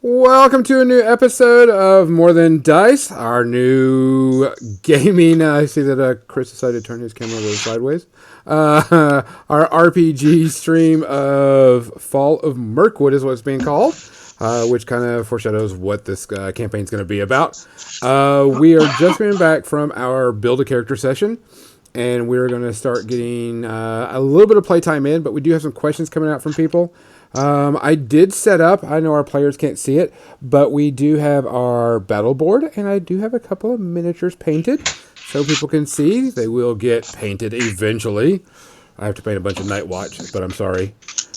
Welcome to a new episode of More Than Dice, our new gaming. I see that Chris decided to turn his camera a little sideways. Our RPG stream of Fall of Mirkwood is what it's being called, which kind of foreshadows what this campaign is going to be about. We are just getting back from our Build a Character session, and we're going to start getting a little bit of playtime in, but we do have some questions coming out from people. I did set up, I know our players can't see it, but we do have our battle board, and I do have a couple of miniatures painted so people can see. They will get painted eventually. I have to paint a bunch of Night Watch, but I'm sorry.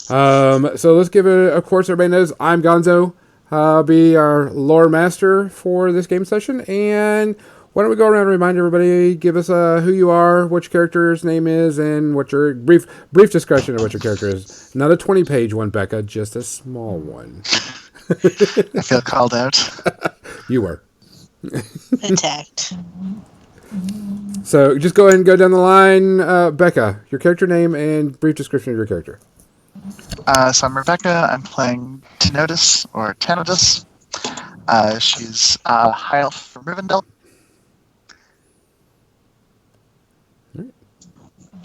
So let's give it, of course, everybody knows I'm Gonzo. I'll be our lore master for this game session, and why don't we go around and remind everybody, give us who you are, what your character's name is, and what your brief discussion of what your character is. Not a 20-page one, Becca, just a small one. I feel called out. You were. Attacked. So just go ahead and go down the line. Becca, your character name and brief description of your character. So I'm Rebecca. I'm playing Tenotus, or Tanidus. She's a high elf from Rivendell.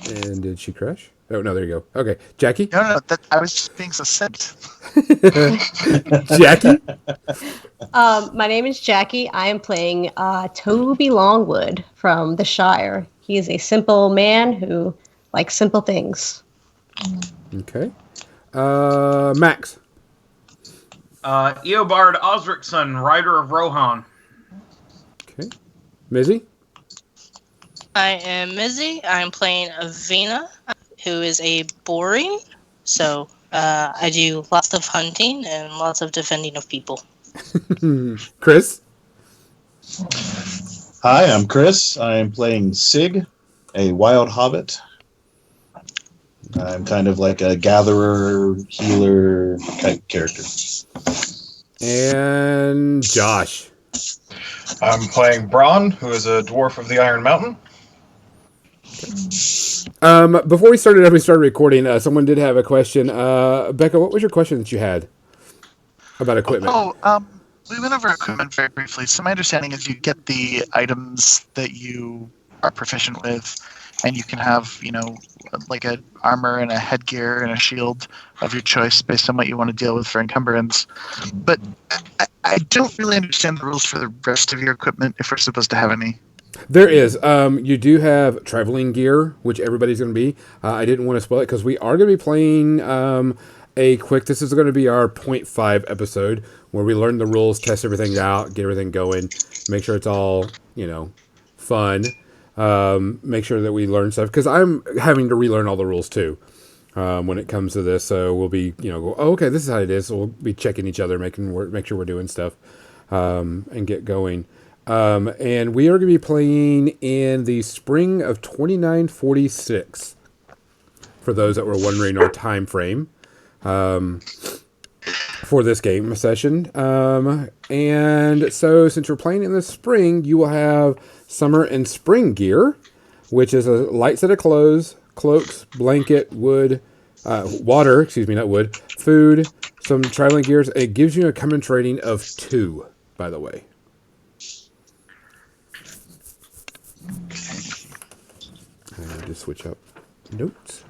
And did she crash? Oh, no, there you go. Okay. Jackie? No, I was just being succinct. Jackie? My name is Jackie. I am playing Toby Longwood from the Shire. He is a simple man who likes simple things. Okay. Max? Eobard Osricsson, Rider of Rohan. Okay. Mizzy? I am Mizzy. I'm playing Avena, who is a boring. So I do lots of hunting and lots of defending of people. Chris? Hi, I'm Chris. I'm playing Sig, a wild hobbit. I'm kind of like a gatherer, healer type character. And Josh? I'm playing Braun, who is a dwarf of the Iron Mountain. Before we started recording, someone did have a question. Becca, what was your question that you had about equipment? We went over equipment very briefly. So my understanding is you get the items that you are proficient with, and you can have, like an armor and a headgear and a shield of your choice based on what you want to deal with for encumbrance. But I don't really understand the rules for the rest of your equipment, if we're supposed to have any. There is. You do have traveling gear, which everybody's going to be. I didn't want to spoil it because we are going to be playing this is going to be our 0.5 episode where we learn the rules, test everything out, get everything going, make sure it's all, fun. Make sure that we learn stuff because I'm having to relearn all the rules too when it comes to this. So we'll be, okay, this is how it is. So we'll be checking each other, make sure we're doing stuff and get going. And we are going to be playing in the spring of 2946. For those that were wondering our time frame for this game session. And so since you're playing in the spring, you will have summer and spring gear, which is a light set of clothes, cloaks, blanket, water, not wood, food, some traveling gears. It gives you a common rating of 2, by the way. I need to switch up notes.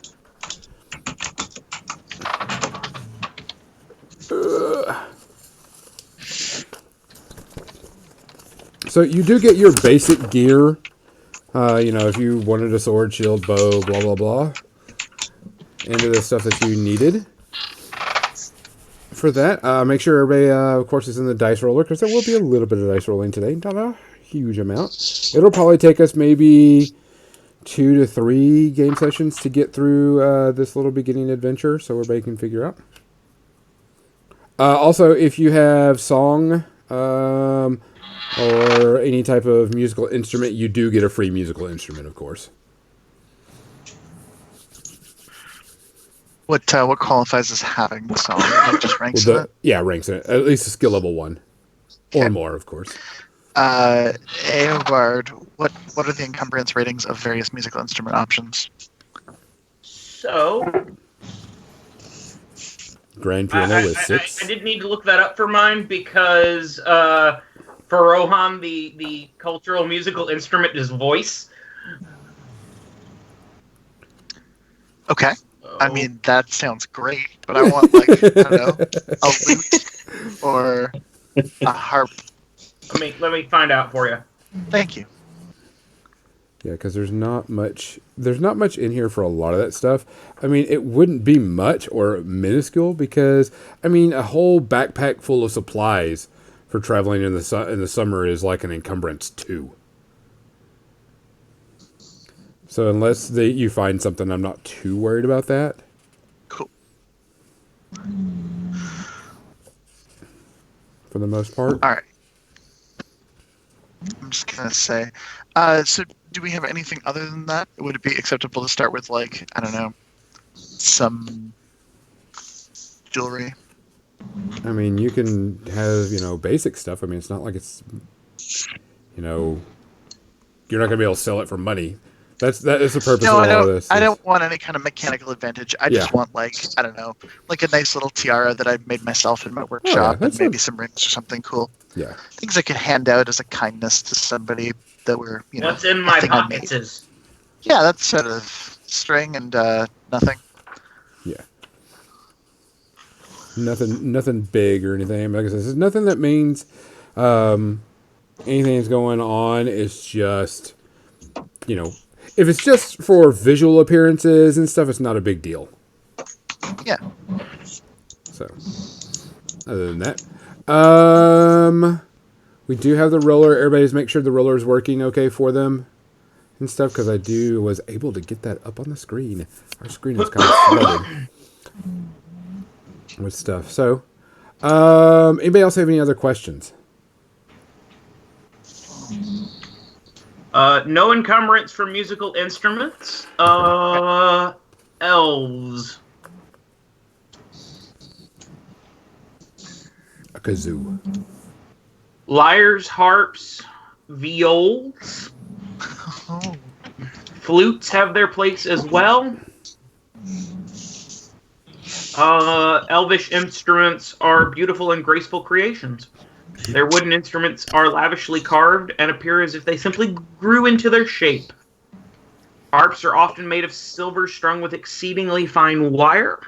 So you do get your basic gear. If you wanted a sword, shield, bow, blah, blah, blah. Into the stuff that you needed. For that, make sure everybody, of course, is in the dice roller, because there will be a little bit of dice rolling today. Not a huge amount. It'll probably take us maybe 2 to 3 game sessions to get through this little beginning adventure, so everybody can figure out. Also, if you have song or any type of musical instrument, you do get a free musical instrument, of course. What qualifies as having the song? Like just ranks in it? Yeah, ranks in it. At least a skill level 1. Or more, of course. Eobard, what are the encumbrance ratings of various musical instrument options? So, Grand piano is I 6. did need to look that up for mine because for Rohan, the cultural musical instrument is voice. Okay. I Oh. mean, that sounds great, but I want, like, I don't know, a lute or a harp. Let me find out for you. Thank you. Yeah, because there's not much in here for a lot of that stuff. I mean, it wouldn't be much or minuscule because I mean, a whole backpack full of supplies for traveling in the summer is like an encumbrance too. So unless you find something, I'm not too worried about that. Cool. For the most part. All right. I'm just going to say, so do we have anything other than that? Would it be acceptable to start with, like, I don't know, some jewelry? I mean, you can have, basic stuff. I mean, it's not like it's, you're not going to be able to sell it for money. That is the purpose No, of all of this. I don't want any kind of mechanical advantage. I just Yeah. want, like, I don't know, like a nice little tiara that I made myself in my workshop, and maybe some rings or something cool. Yeah. Things I could hand out as a kindness to somebody that were, What's in my a thing I pockets made. is Yeah, that's sort of string and nothing. Yeah. Nothing big or anything. Like I said, there's nothing that means anything's going on. It's just, if it's just for visual appearances and stuff, it's not a big deal. Yeah. So, other than that, we do have the roller. Everybody's make sure the roller is working okay for them and stuff because I was able to get that up on the screen. Our screen is kind of flooded with stuff. So, anybody else have any other questions? no encumbrance for musical instruments. Elves. A kazoo. Lyres, harps, viols. Oh. Flutes have their place as well. Elvish instruments are beautiful and graceful creations. Their wooden instruments are lavishly carved and appear as if they simply grew into their shape. Harps are often made of silver strung with exceedingly fine wire.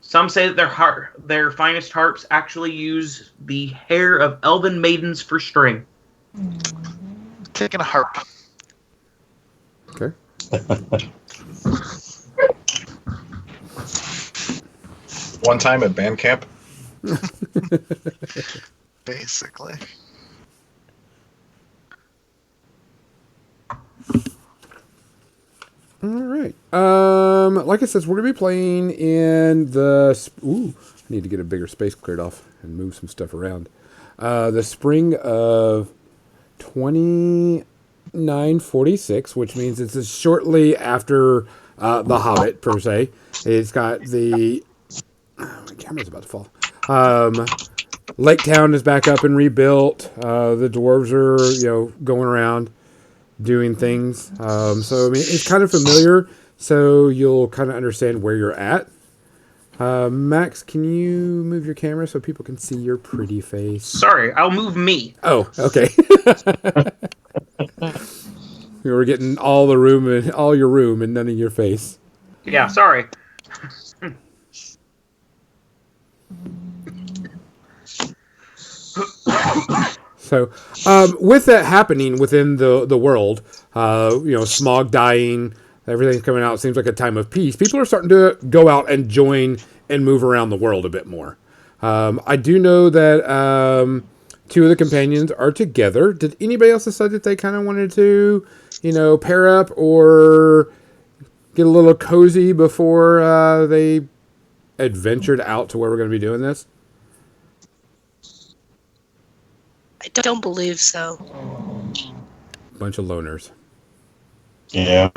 Some say that their finest harps actually use the hair of elven maidens for string. Taking a harp. Okay. One time at band camp. Basically. All right. Like I said, we're gonna be playing in the. I need to get a bigger space cleared off and move some stuff around. The spring of 2946, which means it's shortly after The Hobbit per se. It's got the. My camera's about to fall. Lake Town is back up and rebuilt. The dwarves are going around doing things. So I mean, it's kind of familiar, so you'll kind of understand where you're at. Max, can you move your camera so people can see your pretty face? Sorry, I'll move me. Oh, okay. We were getting all your room and none of your face. Yeah, sorry. So, with that happening within the world, smog dying, everything's coming out. It seems like a time of peace. People are starting to go out and join and move around the world a bit more. I do know that two of the companions are together. Did anybody else decide that they kind of wanted to, pair up or get a little cozy before they adventured out to where we're going to be doing this? I don't believe so. Bunch of loners. Yeah.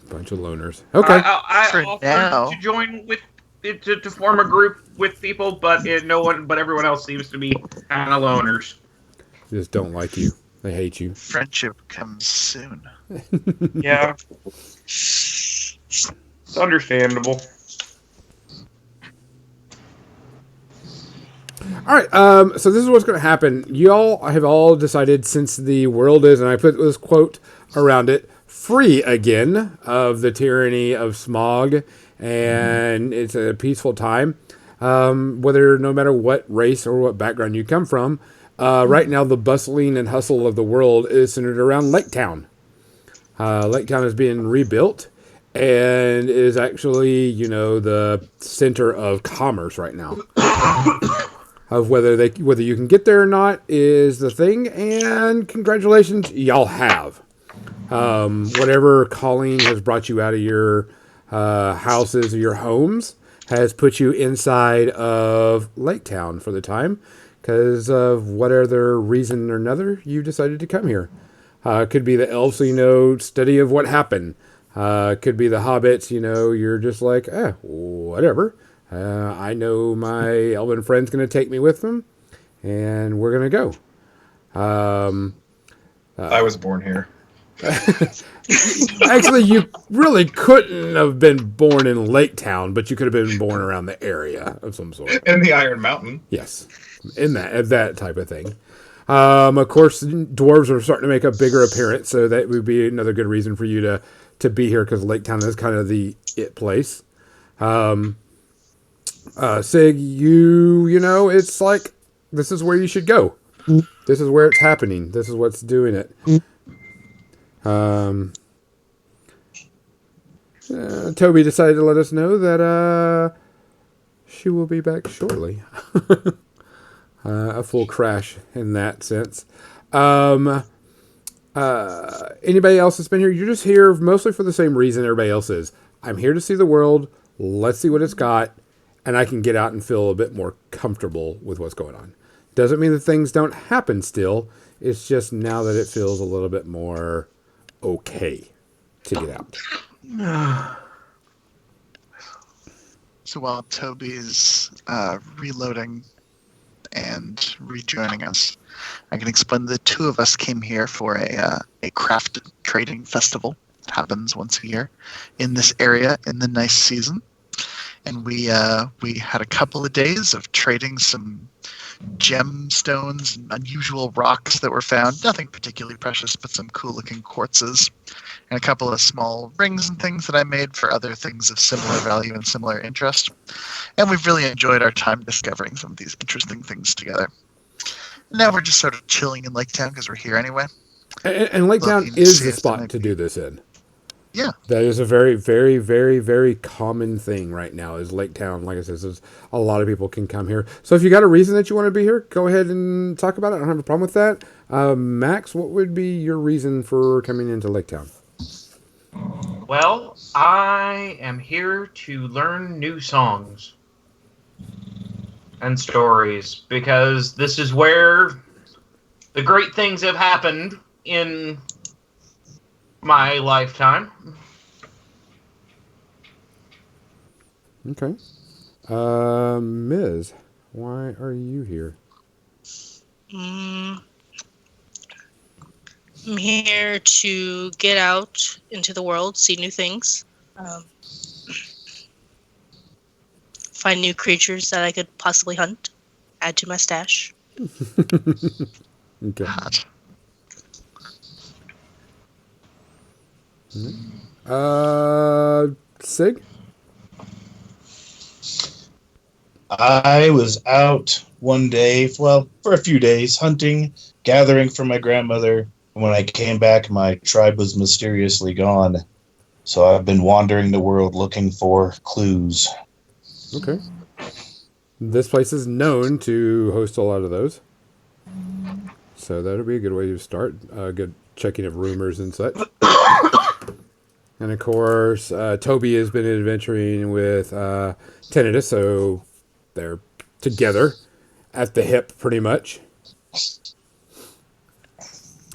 Bunch of loners. Okay. I For now. offered to join with to form a group with people, but everyone else seems to be kind of loners. They just don't like you. They hate you. Friendship comes soon. Yeah, it's understandable. All right. So this is what's going to happen. You all have all decided, since the world is, and I put this quote around it, free again of the tyranny of smog, and it's a peaceful time. Whether no matter what race or what background you come from, right now the bustling and hustle of the world is centered around Lake Town. Lake Town is being rebuilt and is actually, the center of commerce right now. Of whether you can get there or not is the thing, and congratulations, y'all have. Whatever calling has brought you out of your houses or your homes has put you inside of Lake Town for the time, because of whatever reason or another you decided to come here. Could be the elves, study of what happened. Could be the hobbits, you're just like, whatever. I know my elven friend's going to take me with them, and we're going to go. I was born here. Actually, you really couldn't have been born in Lake Town, but you could have been born around the area of some sort. In the Iron Mountain. Yes, in that type of thing. Of course, dwarves are starting to make a bigger appearance, so that would be another good reason for you to be here, because Lake Town is kind of the it place. Sig, it's like, this is where you should go. This is where it's happening. This is what's doing it. Toby decided to let us know that she will be back shortly. A full crash in that sense. Anybody else that's been here? You're just here mostly for the same reason everybody else is. I'm here to see the world. Let's see what it's got, and I can get out and feel a bit more comfortable with what's going on. Doesn't mean that things don't happen still. It's just now that it feels a little bit more okay to get out. So while Toby's reloading and rejoining us, I can explain the two of us came here for a craft trading festival. It happens once a year in this area in the nice season. And we had a couple of days of trading some gemstones and unusual rocks that were found. Nothing particularly precious, but some cool-looking quartzes. And a couple of small rings and things that I made for other things of similar value and similar interest. And we've really enjoyed our time discovering some of these interesting things together. Now we're just sort of chilling in Lake Town because we're here anyway. And Lake Town is the spot to do this in. Yeah. That is a very, very, very, very common thing right now, is Lake Town. Like I said, a lot of people can come here. So if you got a reason that you want to be here, go ahead and talk about it. I don't have a problem with that. Max, what would be your reason for coming into Lake Town? Well, I am here to learn new songs and stories, because this is where the great things have happened in my lifetime. Okay. Ms., why are you here? I'm here to get out into the world, see new things, find new creatures that I could possibly hunt, add to my stash. Okay. Sig? I was out one day, for a few days, hunting, gathering for my grandmother. When I came back, my tribe was mysteriously gone. So I've been wandering the world looking for clues. Okay. This place is known to host a lot of those. So that'll be a good way to start. Good checking of rumors and such. And of course, Toby has been adventuring with Tinnitus, so they're together at the hip pretty much.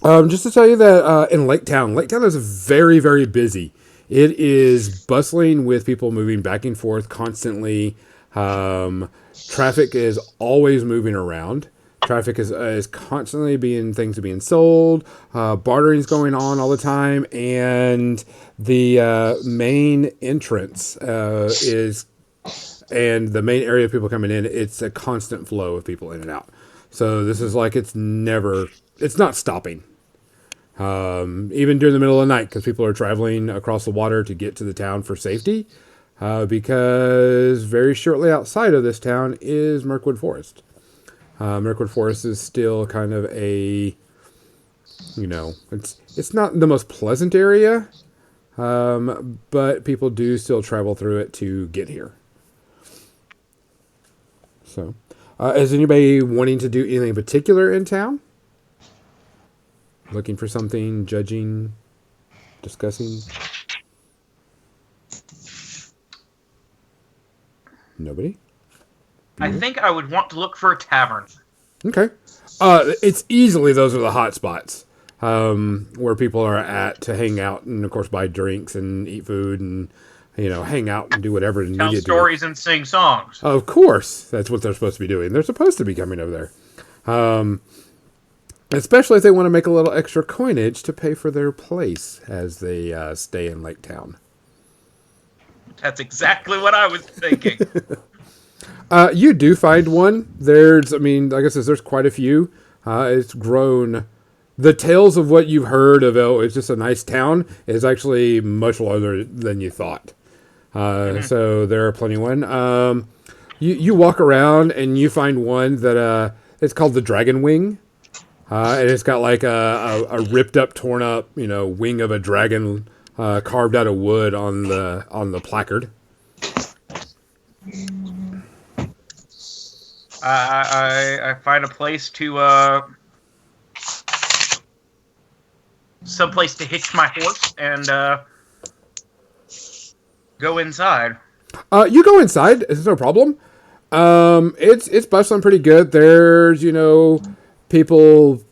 Just to tell you that in Lake Town is very, very busy. It is bustling with people moving back and forth constantly. Traffic is always moving around. Traffic is constantly things are being sold. Bartering's going on all the time, and the main entrance is and the main area of people coming in, it's a constant flow of people in and out. So this is like it's not stopping. Even during the middle of the night, because people are traveling across the water to get to the town for safety. Because very shortly outside of this town is Mirkwood Forest. Mirkwood Forest is still kind of a, it's not the most pleasant area, but people do still travel through it to get here. So, is anybody wanting to do anything in particular in town? Looking for something, judging, discussing? Nobody? I think I would want to look for a tavern. Okay. It's easily, those are the hot spots where people are at to hang out and, of course, buy drinks and eat food and, hang out and do whatever is Tell needed. stories and sing songs. Of course. That's what they're supposed to be doing. They're supposed to be coming over there. Especially if they want to make a little extra coinage to pay for their place as they stay in Lake Town. That's exactly what I was thinking. You do find one. There's quite a few. It's grown. The tales of what you've heard of, it's just a nice town, is actually much larger than you thought. So there are plenty of one. You walk around and you find one that it's called the Dragon Wing. And it's got like a ripped up, torn up, wing of a dragon carved out of wood on the placard. I find a place to someplace to hitch my horse and go inside. You go inside. It's no problem. It's bustling pretty good. There's people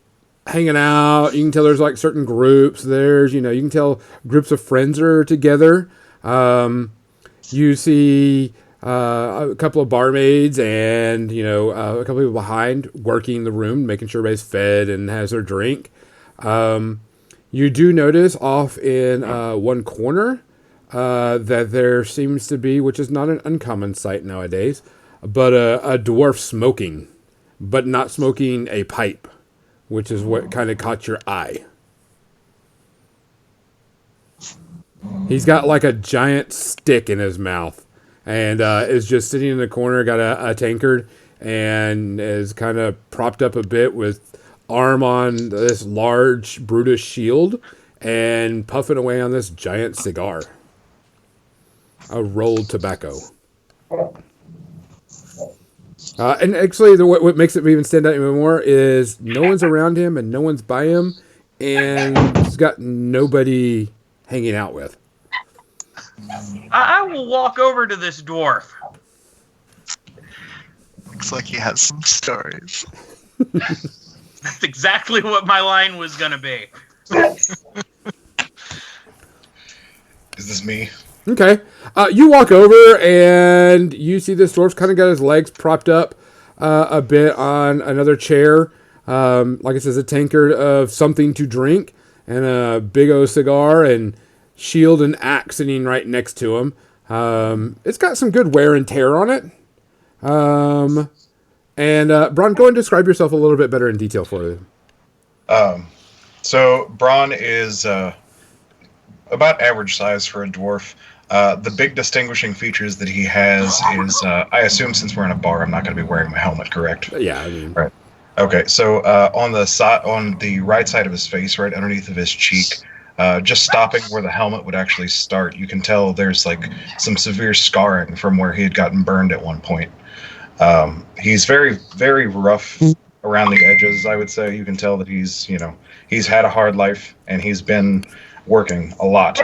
hanging out. You can tell there's like certain groups. There's you can tell groups of friends are together. You see a couple of barmaids and a couple of people behind working the room, making sure everybody's fed and has their drink. You do notice off in one corner that there seems to be, which is not an uncommon sight nowadays, but a dwarf smoking, but not smoking a pipe, which is what kind of caught your eye. He's got like a giant stick in his mouth and is just sitting in the corner, got a tankard, and is kind of propped up a bit with arm on this large Brutus shield and puffing away on this giant cigar. A rolled tobacco. And actually, what makes it even stand out even more is no one's around him and no one's by him, and he's got nobody hanging out with. I will walk over to this dwarf. Looks like he has some stories. That's exactly what my line was going to be. Is this me? Okay. You walk over and you see this dwarf's kind of got his legs propped up a bit on another chair. Like it says, a tankard of something to drink and a big O cigar and shield and axe sitting right next to him. It's got some good wear and tear on it. Braun, go and describe yourself a little bit better in detail for you. So Braun is about average size for a dwarf. The big distinguishing features that he has is, I assume since we're in a bar, I'm not going to be wearing my helmet, correct? Yeah, I mean, right. Okay, so on the right side of his face, right underneath of his cheek, just stopping where the helmet would actually start, you can tell there's like some severe scarring from where he had gotten burned at one point. He's very, very rough around the edges, I would say. You can tell that he's had a hard life and he's been working a lot.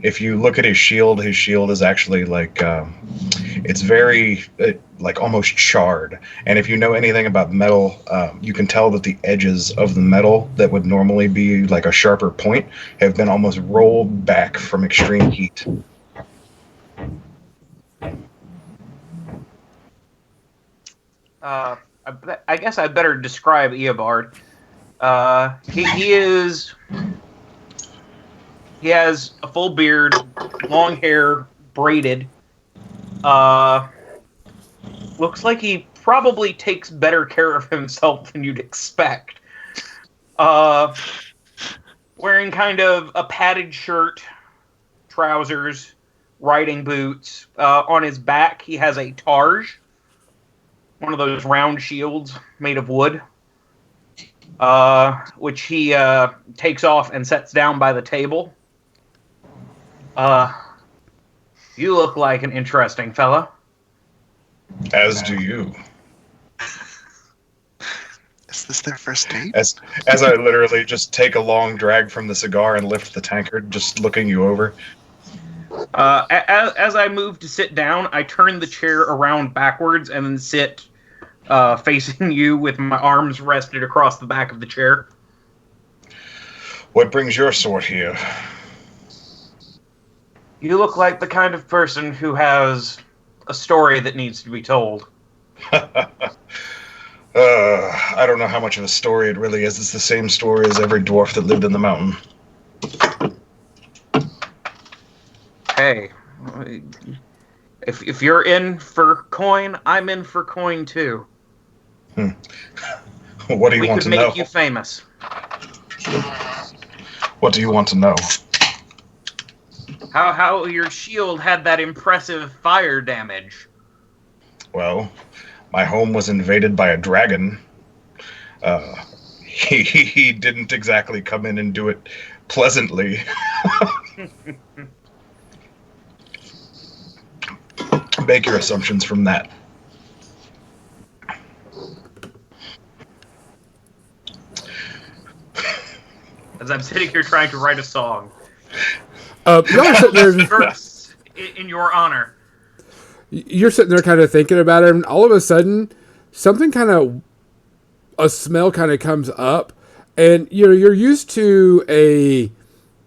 If you look at his shield is actually like, it's very, like almost charred. And if you know anything about metal, you can tell that the edges of the metal that would normally be like a sharper point have been almost rolled back from extreme heat. I guess I better describe Eobard. He has a full beard, long hair, braided, Looks like he probably takes better care of himself than you'd expect. Wearing kind of a padded shirt, trousers, riding boots. On his back, he has a targe, one of those round shields made of wood, which he takes off and sets down by the table. You look like an interesting fella. As do you. Is this their first date? As I literally just take a long drag from the cigar and lift the tankard, just looking you over. As I move to sit down, I turn the chair around backwards and then sit facing you with my arms rested across the back of the chair. What brings your sort here? You look like the kind of person who has a story that needs to be told. I don't know how much of a story it really is. It's the same story as every dwarf that lived in the mountain. Hey, if you're in for coin, I'm in for coin too. What do you We want could to know? make you famous. What do you want to know? How your shield had that impressive fire damage. Well, my home was invaded by a dragon. He didn't exactly come in and do it pleasantly. Make your assumptions from that. As I'm sitting here trying to write a song. Y'all are sitting there. Verse in your honor. You're sitting there kind of thinking about it, and all of a sudden, a smell kind of comes up, and you're used to a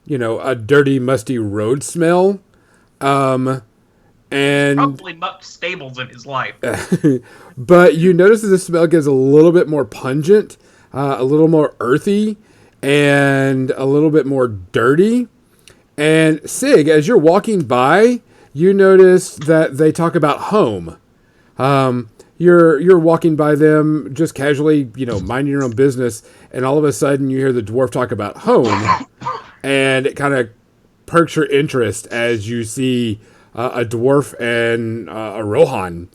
dirty, musty road smell, and Probably mucked stables in his life. but you notice that the smell gets a little bit more pungent, a little more earthy, and a little bit more dirty. And Sig, as you're walking by, you notice that they talk about home. You're walking by them just casually, minding your own business, and all of a sudden you hear the dwarf talk about home, and it kind of perks your interest as you see a dwarf and a Rohan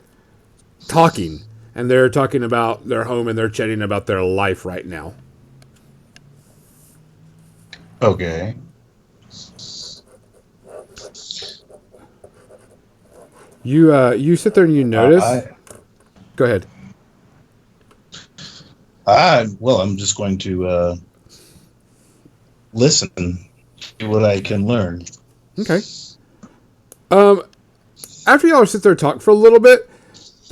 talking, and they're talking about their home and they're chatting about their life right now. Okay. You sit there and you notice. Go ahead. Well, I'm just going to listen, see what I can learn. Okay. After y'all sit there and talk for a little bit,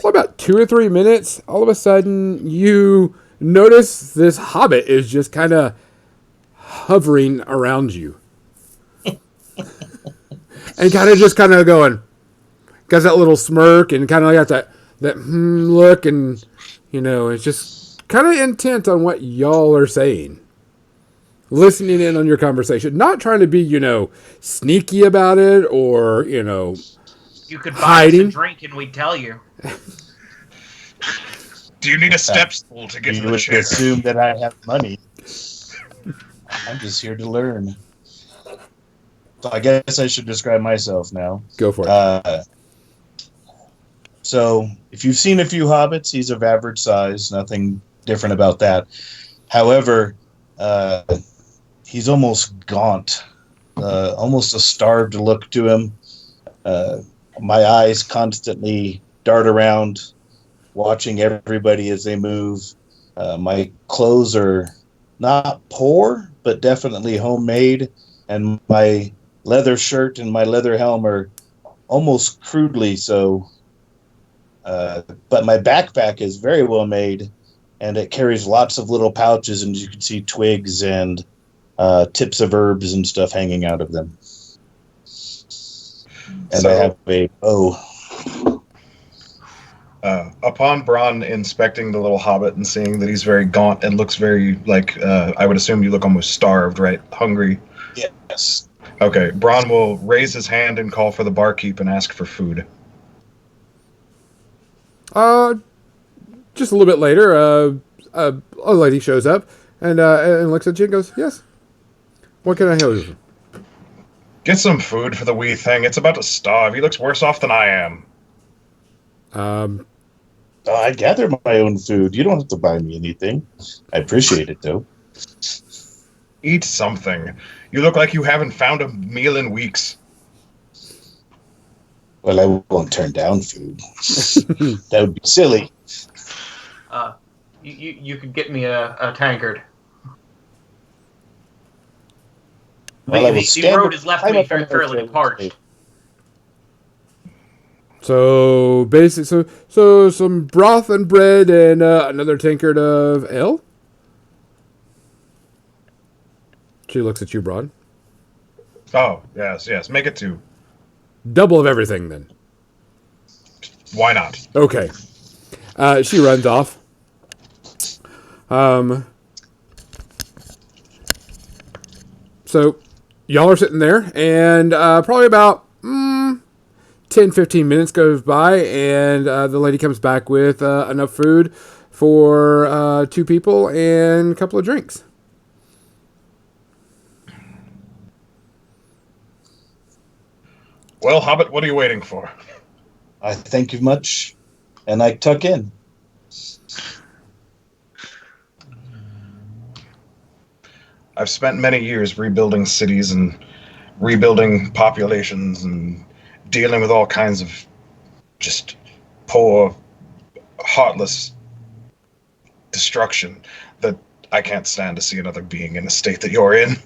for about 2 or 3 minutes, all of a sudden you notice this hobbit is just kind of hovering around you. And kind of going, got that little smirk and kind of got that look, and it's just kind of intent on what y'all are saying, listening in on your conversation, not trying to be sneaky about it or You could buy hiding. us a drink and we'd tell you. Do you need a step stool to get You to the would chair? assume that I have money. I'm just here to learn. So I guess I should describe myself now. Go for it. So, if you've seen a few hobbits, he's of average size. Nothing different about that. However, he's almost gaunt, almost a starved look to him. My eyes constantly dart around, watching everybody as they move. My clothes are not poor, but definitely homemade, and my leather shirt and my leather helm are almost crudely so. But my backpack is very well made, and it carries lots of little pouches, and you can see twigs and tips of herbs and stuff hanging out of them. And I have a bow. Upon Bron inspecting the little hobbit and seeing that he's very gaunt and looks very, I would assume you look almost starved, right? Hungry. Yes. Okay, Bron will raise his hand and call for the barkeep and ask for food. Just a little bit later, a lady shows up and looks at you and goes, "Yes, what can I help you with?" Get some food for the wee thing. It's about to starve. He looks worse off than I am. I gather my own food. You don't have to buy me anything. I appreciate it, though. Eat something. You look like you haven't found a meal in weeks. Well, I won't turn down food. That would be silly. You could get me a tankard. Well, I will The stand road up- is left climb me up on the fairly rail. parched. So basically, so some broth and bread and another tankard of ale. She looks at you, Broad. Oh, yes. Make it 2. Double of everything, then. Why not? Okay. She runs off. So, y'all are sitting there, and probably about 10, 15 minutes goes by, and the lady comes back with enough food for 2 people and a couple of drinks. Well, Hobbit, what are you waiting for? I thank you much, and I tuck in. I've spent many years rebuilding cities and rebuilding populations and dealing with all kinds of just poor, heartless destruction that I can't stand to see another being in a state that you're in.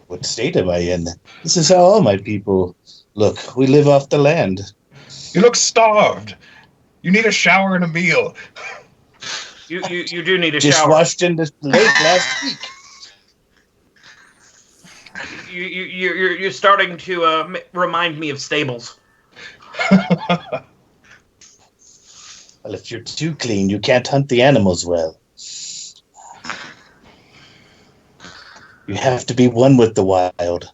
What state am I in? This is how all my people look. We live off the land. You look starved. You need a shower and a meal. You do need a Just shower. washed in the lake last week. You're starting to remind me of stables. Well, if you're too clean, you can't hunt the animals well. You have to be one with the wild.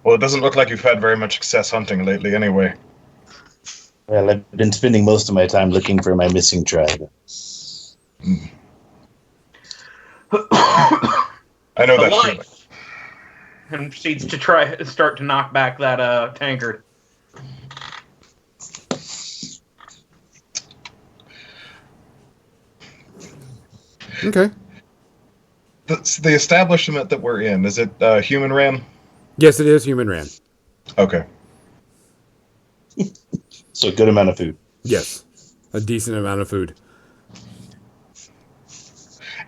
Well, it doesn't look like you've had very much success hunting lately anyway. Well, I've been spending most of my time looking for my missing tribe. I know The that life. feeling. And proceeds to start to knock back that tankard. Okay. The establishment that we're in, is it human ran? Yes, it is human ran. Okay. So a good amount of food. Yes. A decent amount of food.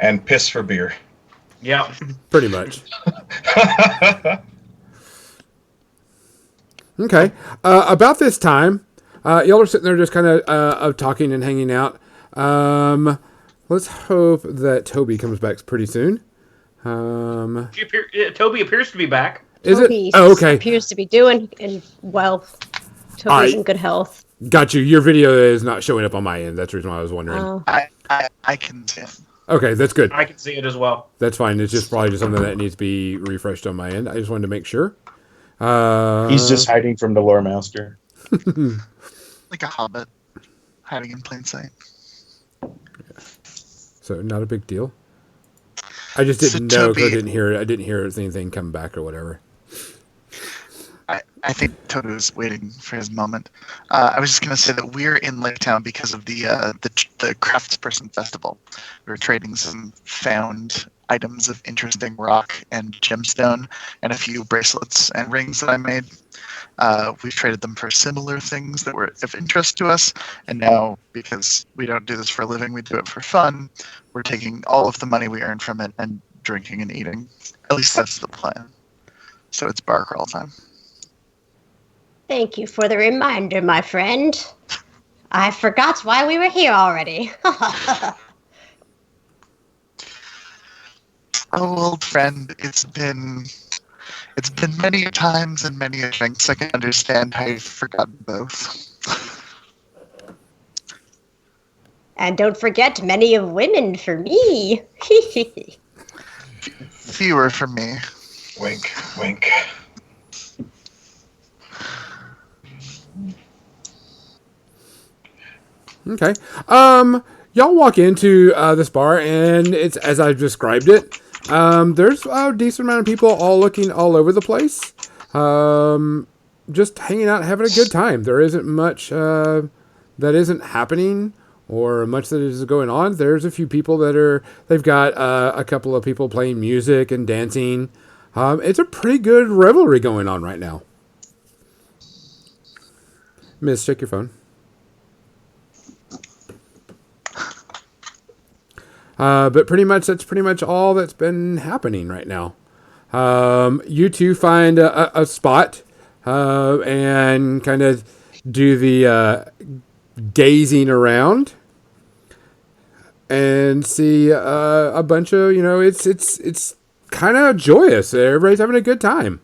And piss for beer. Yeah. Pretty much. Okay. About this time, y'all are sitting there just kind of talking and hanging out. Let's hope that Toby comes back pretty soon. Toby appears to be back. Is Toby it? Oh, okay. appears to be doing well. Toby's in good health. Got you. Your video is not showing up on my end. That's the reason why I was wondering. Oh. I can see it. Okay, that's good. I can see it as well. That's fine. It's just probably just something that needs to be refreshed on my end. I just wanted to make sure. He's just hiding from the lore master. Like a hobbit hiding in plain sight. So not a big deal. I just didn't So know because I Toby- didn't hear. I didn't hear anything come back or whatever. I think Toby was waiting for his moment. I was just going to say that we're in Lake Town because of the Craftsperson Festival. We were trading some found items of interesting rock and gemstone and a few bracelets and rings that I made. We've traded them for similar things that were of interest to us, and now, because we don't do this for a living, we do it for fun, we're taking all of the money we earn from it and drinking and eating. At least that's the plan. So it's bar crawl time. Thank you for the reminder, my friend. I forgot why we were here already. Oh, old friend, it's been many times and many drinks. I can understand how you've forgotten both. And don't forget many of women for me. Fewer for me. Wink, wink. Okay. Y'all walk into this bar, and it's as I've described it. There's a decent amount of people all looking all over the place. Just hanging out, having a good time. There isn't much that isn't happening or much that is going on. There's a few people they've got a couple of people playing music and dancing. It's a pretty good revelry going on right now. Miss, check your phone. But pretty much that's pretty much all that's been happening right now. You two find a spot and kind of do the gazing around and see a bunch of it's kind of joyous. Everybody's having a good time.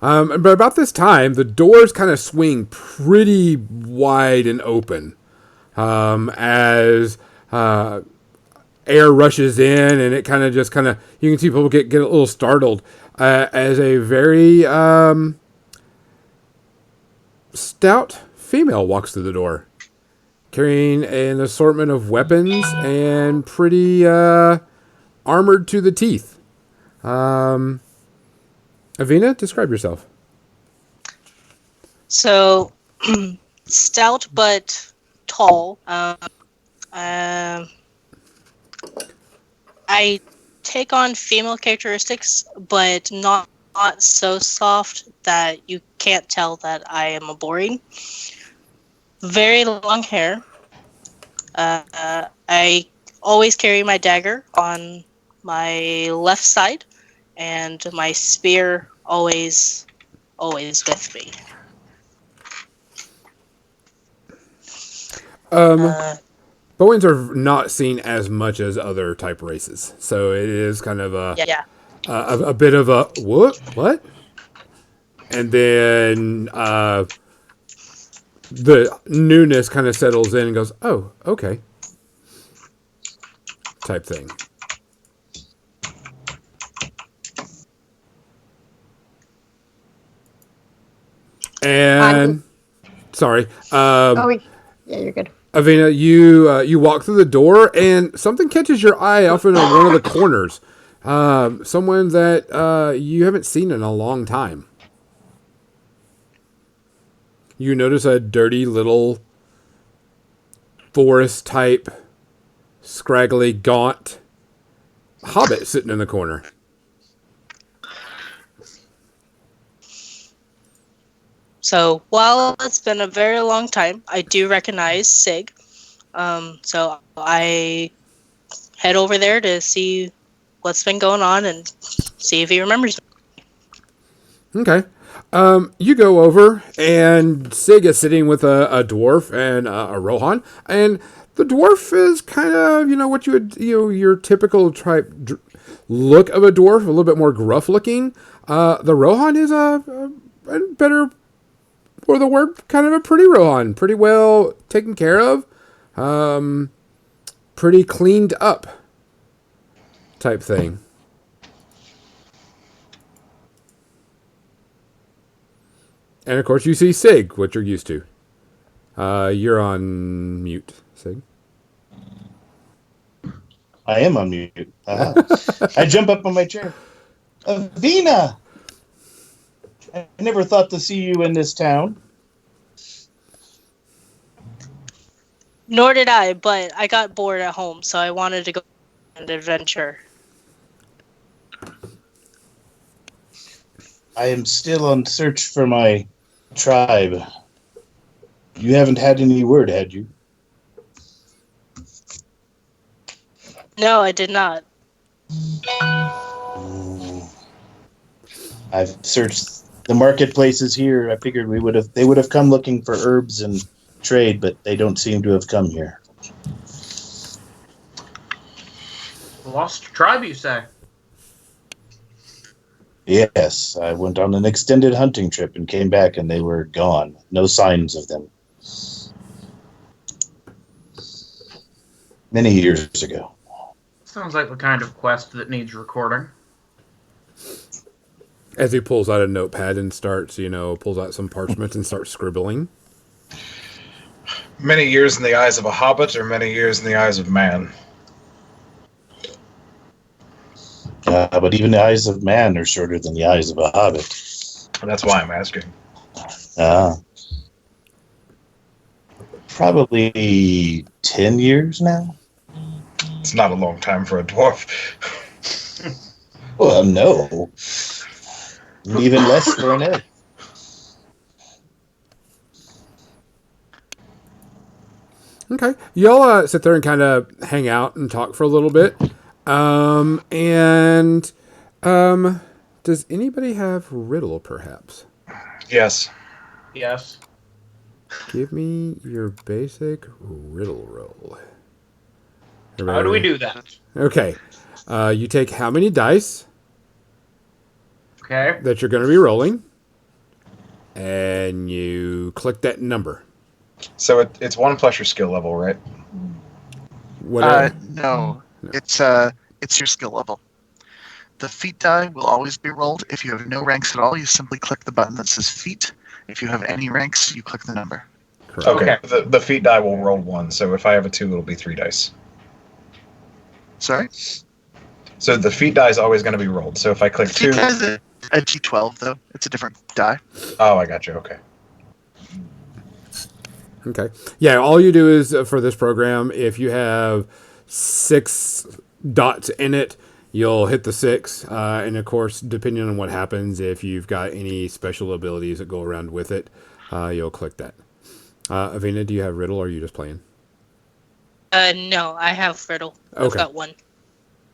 But about this time, the doors kind of swing pretty wide and open. As air rushes in, and it kind of you can see people get a little startled as a very stout female walks through the door, carrying an assortment of weapons and pretty armored to the teeth. Avina, describe yourself. So, stout but tall. I take on female characteristics, but not so soft that you can't tell that I am a boring. Very long hair. I always carry my dagger on my left side, and my spear always with me. Bowens are not seen as much as other type races, so it is kind of a bit of a what, and then the newness kind of settles in and goes, oh, okay, type thing. And sorry, yeah, you're good. Avina, you walk through the door, and something catches your eye off in one of the corners. Someone that you haven't seen in a long time. You notice a dirty little forest-type, scraggly, gaunt hobbit sitting in the corner. So while it's been a very long time, I do recognize Sig. So I head over there to see what's been going on and see if he remembers me. Okay. You go over, and Sig is sitting with a dwarf and a Rohan, and the dwarf is kind of, what you would, your typical look of a dwarf, a little bit more gruff looking. The Rohan is a better, for the word, kind of a pretty Rohan, pretty well taken care of, pretty cleaned up type thing. And of course you see Sig, what you're used to. You're on mute, Sig. I am on mute. I jump up on my chair. Avina! I never thought to see you in this town. Nor did I, but I got bored at home, so I wanted to go on an adventure. I am still on search for my tribe. You haven't had any word, had you? No, I did not. I've searched the marketplaces here. I figured they would have come looking for herbs and trade, but they don't seem to have come here. Lost tribe, you say? Yes, I went on an extended hunting trip and came back, and they were gone. No signs of them. Many years ago. Sounds like the kind of quest that needs recording. As he pulls out a notepad and starts, pulls out some parchment and starts scribbling. Many years in the eyes of a hobbit, or many years in the eyes of man? But even the eyes of man are shorter than the eyes of a hobbit. That's why I'm asking. Ah. Probably 10 years now? It's not a long time for a dwarf. Well, no. Even less for an elf. Okay. Y'all sit there and kind of hang out and talk for a little bit. Does anybody have riddle, perhaps? Yes. Yes. Give me your basic riddle roll. How do we do that? Okay. You take how many dice Okay. that you're going to be rolling, and you click that number. So it's 1 plus your skill level, right? Whatever. No. It's your skill level. The feat die will always be rolled. If you have no ranks at all, you simply click the button that says feat. If you have any ranks, you click the number. Correct. Okay. The feat die will roll 1, so if I have a 2, it'll be 3 dice. Sorry? So the feat die is always going to be rolled. So if I click 2... Feat die is a D12, though. It's a different die. Oh, I got you. Okay. Okay. Yeah, all you do is, for this program, if you have 6 dots in it, you'll hit the 6. And, of course, depending on what happens, if you've got any special abilities that go around with it, you'll click that. Avina, do you have riddle, or are you just playing? No, I have riddle. Okay. I've got 1.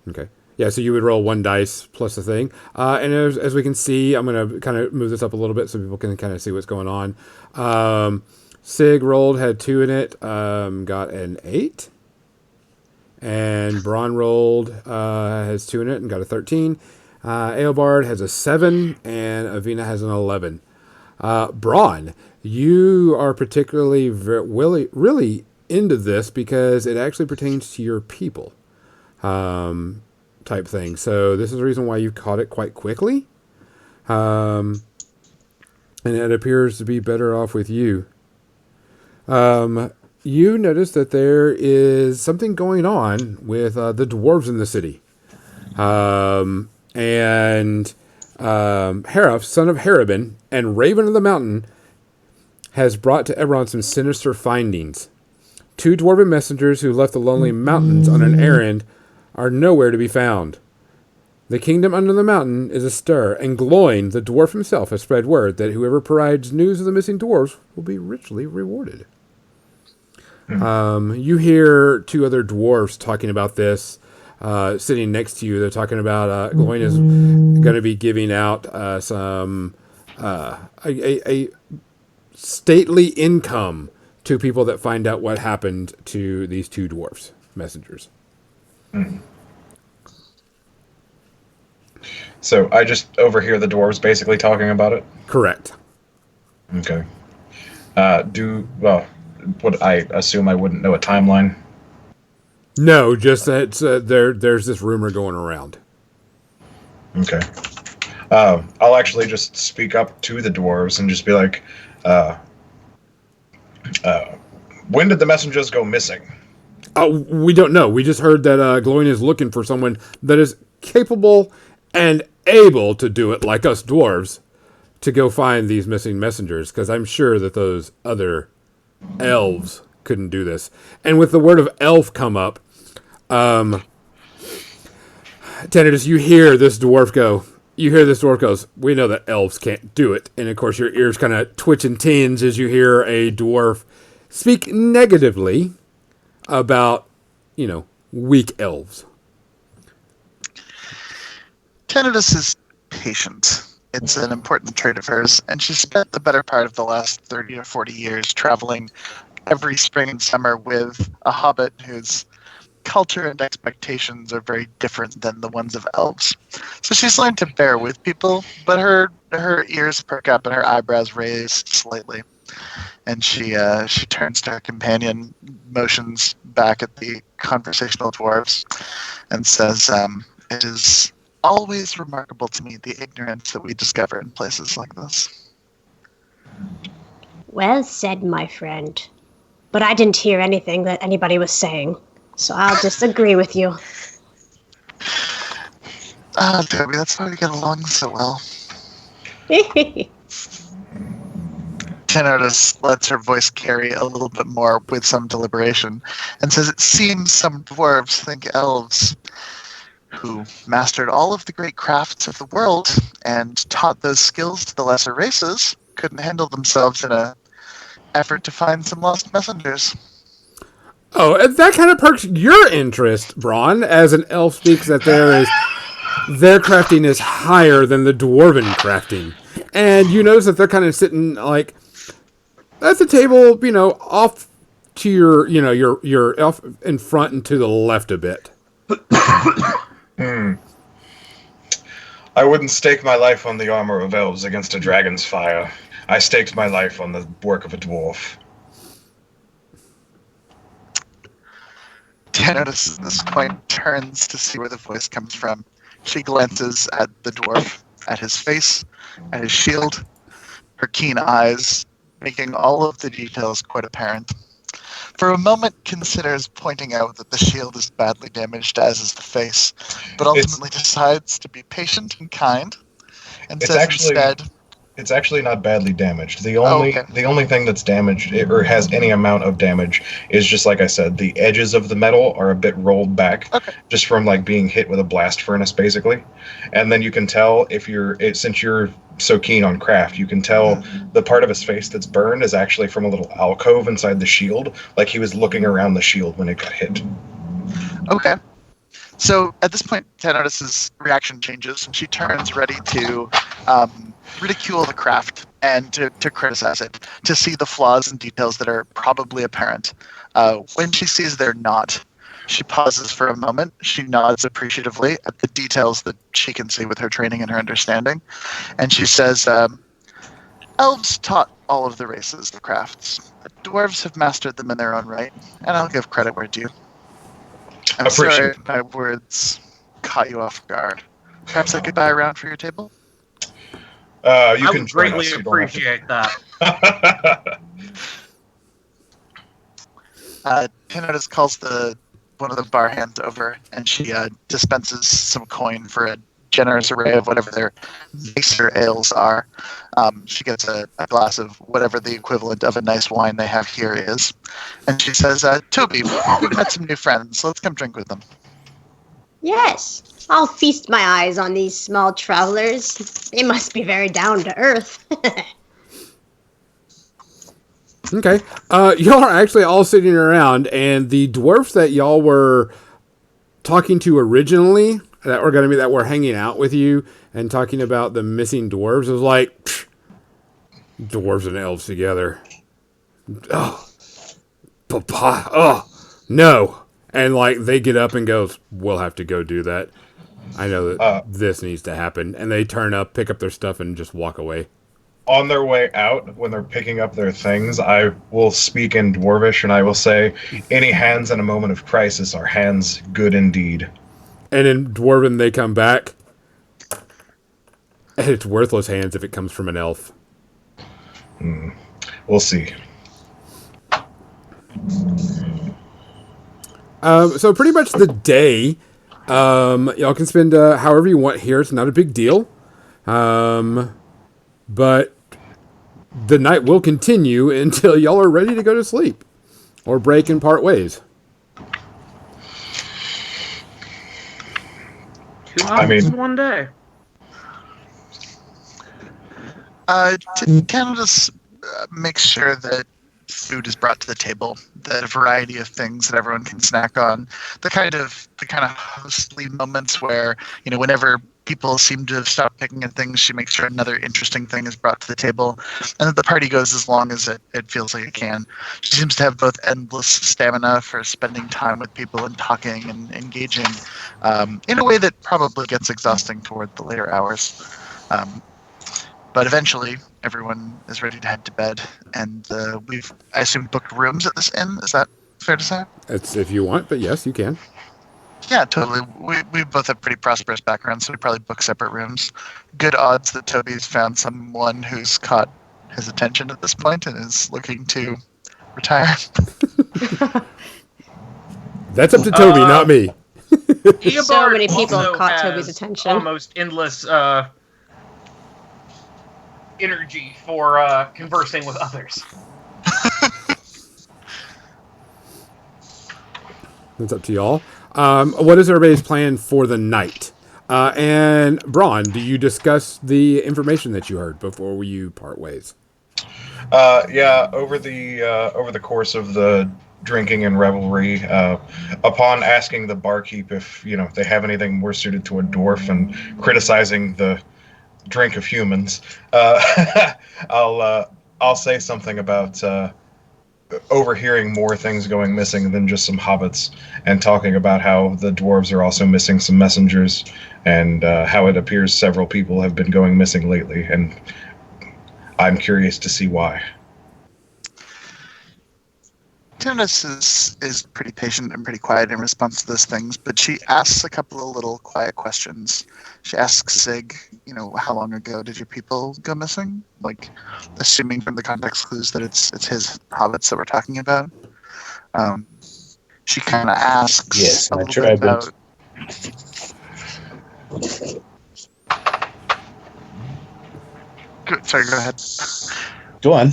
Okay. Yeah, so you would roll 1 dice plus a thing. And as we can see, I'm going to kind of move this up a little bit so people can kind of see what's going on. Sig rolled, had 2 in it, got an 8. And Braun rolled, has 2 in it and got a 13. Eobard has a 7, and Avina has an 11. Braun, you are particularly really into this because it actually pertains to your people. Type thing. So this is the reason why you caught it quite quickly. And it appears to be better off with you. You notice that there is something going on with the dwarves in the city. And Harif, son of Harabin, and Raven of the Mountain, has brought to Eberron some sinister findings. 2 dwarven messengers who left the lonely mountains on an errand are nowhere to be found. The kingdom under the mountain is astir, and Gloin, the dwarf himself, has spread word that whoever provides news of the missing dwarves will be richly rewarded. You hear 2 other dwarves talking about this, sitting next to you. They're talking about Gloin is going to be giving out some a stately income to people that find out what happened to these 2 dwarfs, messengers. So I just overhear the dwarves basically talking about it? Correct. Okay. Would I assume I wouldn't know a timeline? No, just that there's this rumor going around. Okay. I'll actually just speak up to the dwarves and just be like, when did the messengers go missing? We don't know. We just heard that Gloin is looking for someone that is capable and able to do it like us dwarves to go find these missing messengers, because I'm sure that those other elves couldn't do this. And with the word of elf come up, Tanatus, you hear this dwarf goes, we know that elves can't do it. And of course your ears kind of twitch and tinge as you hear a dwarf speak negatively about, weak elves. Tanatus is patient. It's an important trait of hers, and she spent the better part of the last 30 or 40 years traveling every spring and summer with a hobbit whose culture and expectations are very different than the ones of elves. So she's learned to bear with people, but her ears perk up and her eyebrows raise slightly. And she turns to her companion, motions back at the conversational dwarves, and says, it is always remarkable to me, the ignorance that we discover in places like this. Well said, my friend. But I didn't hear anything that anybody was saying, so I'll just agree with you. Toby, that's why we get along so well. Tenotus lets her voice carry a little bit more with some deliberation and says, it seems some dwarves think elves, who mastered all of the great crafts of the world and taught those skills to the lesser races, couldn't handle themselves in an effort to find some lost messengers. Oh, and that kind of perks your interest, Braun, as an elf speaks that their crafting is higher than the dwarven crafting. And you notice that they're kind of sitting like at the table, off to your elf in front and to the left a bit. I wouldn't stake my life on the armor of elves against a dragon's fire. I staked my life on the work of a dwarf. Tenotus at this point turns to see where the voice comes from. She glances at the dwarf, at his face, at his shield, her keen eyes, making all of the details quite apparent. For a moment considers pointing out that the shield is badly damaged, as is the face, but ultimately decides to be patient and kind, and says instead... It's actually not badly damaged. The only thing that's damaged, or has any amount of damage, is just like I said, the edges of the metal are a bit rolled back, just from like being hit with a blast furnace, basically. And then you can tell since you're so keen on craft, you can tell the part of his face that's burned is actually from a little alcove inside the shield, like he was looking around the shield when it got hit. Okay. So at this point, Tenotus's reaction changes, and she turns ready to ridicule the craft and to criticize it, to see the flaws and details that are probably apparent. When she sees they're not, she pauses for a moment. She nods appreciatively at the details that she can see with her training and her understanding. And she says, elves taught all of the races the crafts. Dwarves have mastered them in their own right, and I'll give credit where due. I'm sorry my words caught you off guard. Perhaps I could buy a round for your table? I would greatly appreciate that. Tenotus calls one of the bar hands over, and she dispenses some coin for a generous array of whatever their nicer ales are. She gets a glass of whatever the equivalent of a nice wine they have here is. And she says, Toby, we've met some new friends. Let's come drink with them. Yes, I'll feast my eyes on these small travelers. They must be very down to earth. Okay. Y'all are actually all sitting around, and the dwarfs that y'all were talking to originally, that were hanging out with you and talking about the missing dwarves, was like, dwarves and elves together. Oh, papa. Oh, no. And like they get up and goes, we'll have to go do that. I know that this needs to happen. And they turn up, pick up their stuff, and just walk away. On their way out, when they're picking up their things, I will speak in Dwarvish, and I will say, any hands in a moment of crisis are hands good indeed. And in Dwarven, they come back, and it's worthless hands if it comes from an elf. We'll see. So pretty much the day, y'all can spend however you want here. It's not a big deal. But the night will continue until y'all are ready to go to sleep or break and part ways. 2 hours in one day. Canada's makes sure that food is brought to the table, that a variety of things that everyone can snack on, the kind of hostly moments where, whenever people seem to have stopped picking at things, she makes sure another interesting thing is brought to the table, and that the party goes as long as it feels like it can. She seems to have both endless stamina for spending time with people and talking and engaging in a way that probably gets exhausting toward the later hours. But eventually, everyone is ready to head to bed, and we've, I assume, booked rooms at this inn. Is that fair to say? It's if you want, but yes, you can. Yeah, totally. We both have pretty prosperous backgrounds, so we probably book separate rooms. Good odds that Toby's found someone who's caught his attention at this point and is looking to retire. That's up to Toby, not me. So many people also have caught Toby's has attention. Almost endless energy for conversing with others. That's up to y'all. What is everybody's plan for the night? And Braun, do you discuss the information that you heard before you part ways? Yeah, over the course of the drinking and revelry, upon asking the barkeep if they have anything more suited to a dwarf and criticizing the drink of humans, I'll say something about overhearing more things going missing than just some hobbits, and talking about how the dwarves are also missing some messengers, and how it appears several people have been going missing lately, and I'm curious to see why. Dennis is pretty patient and pretty quiet in response to those things, but she asks a couple of little quiet questions. She asks Sig, how long ago did your people go missing? Like, assuming from the context clues that it's his hobbits that we're talking about. She kind of asks Yes, a my little bit about. Sorry, go ahead. Go on.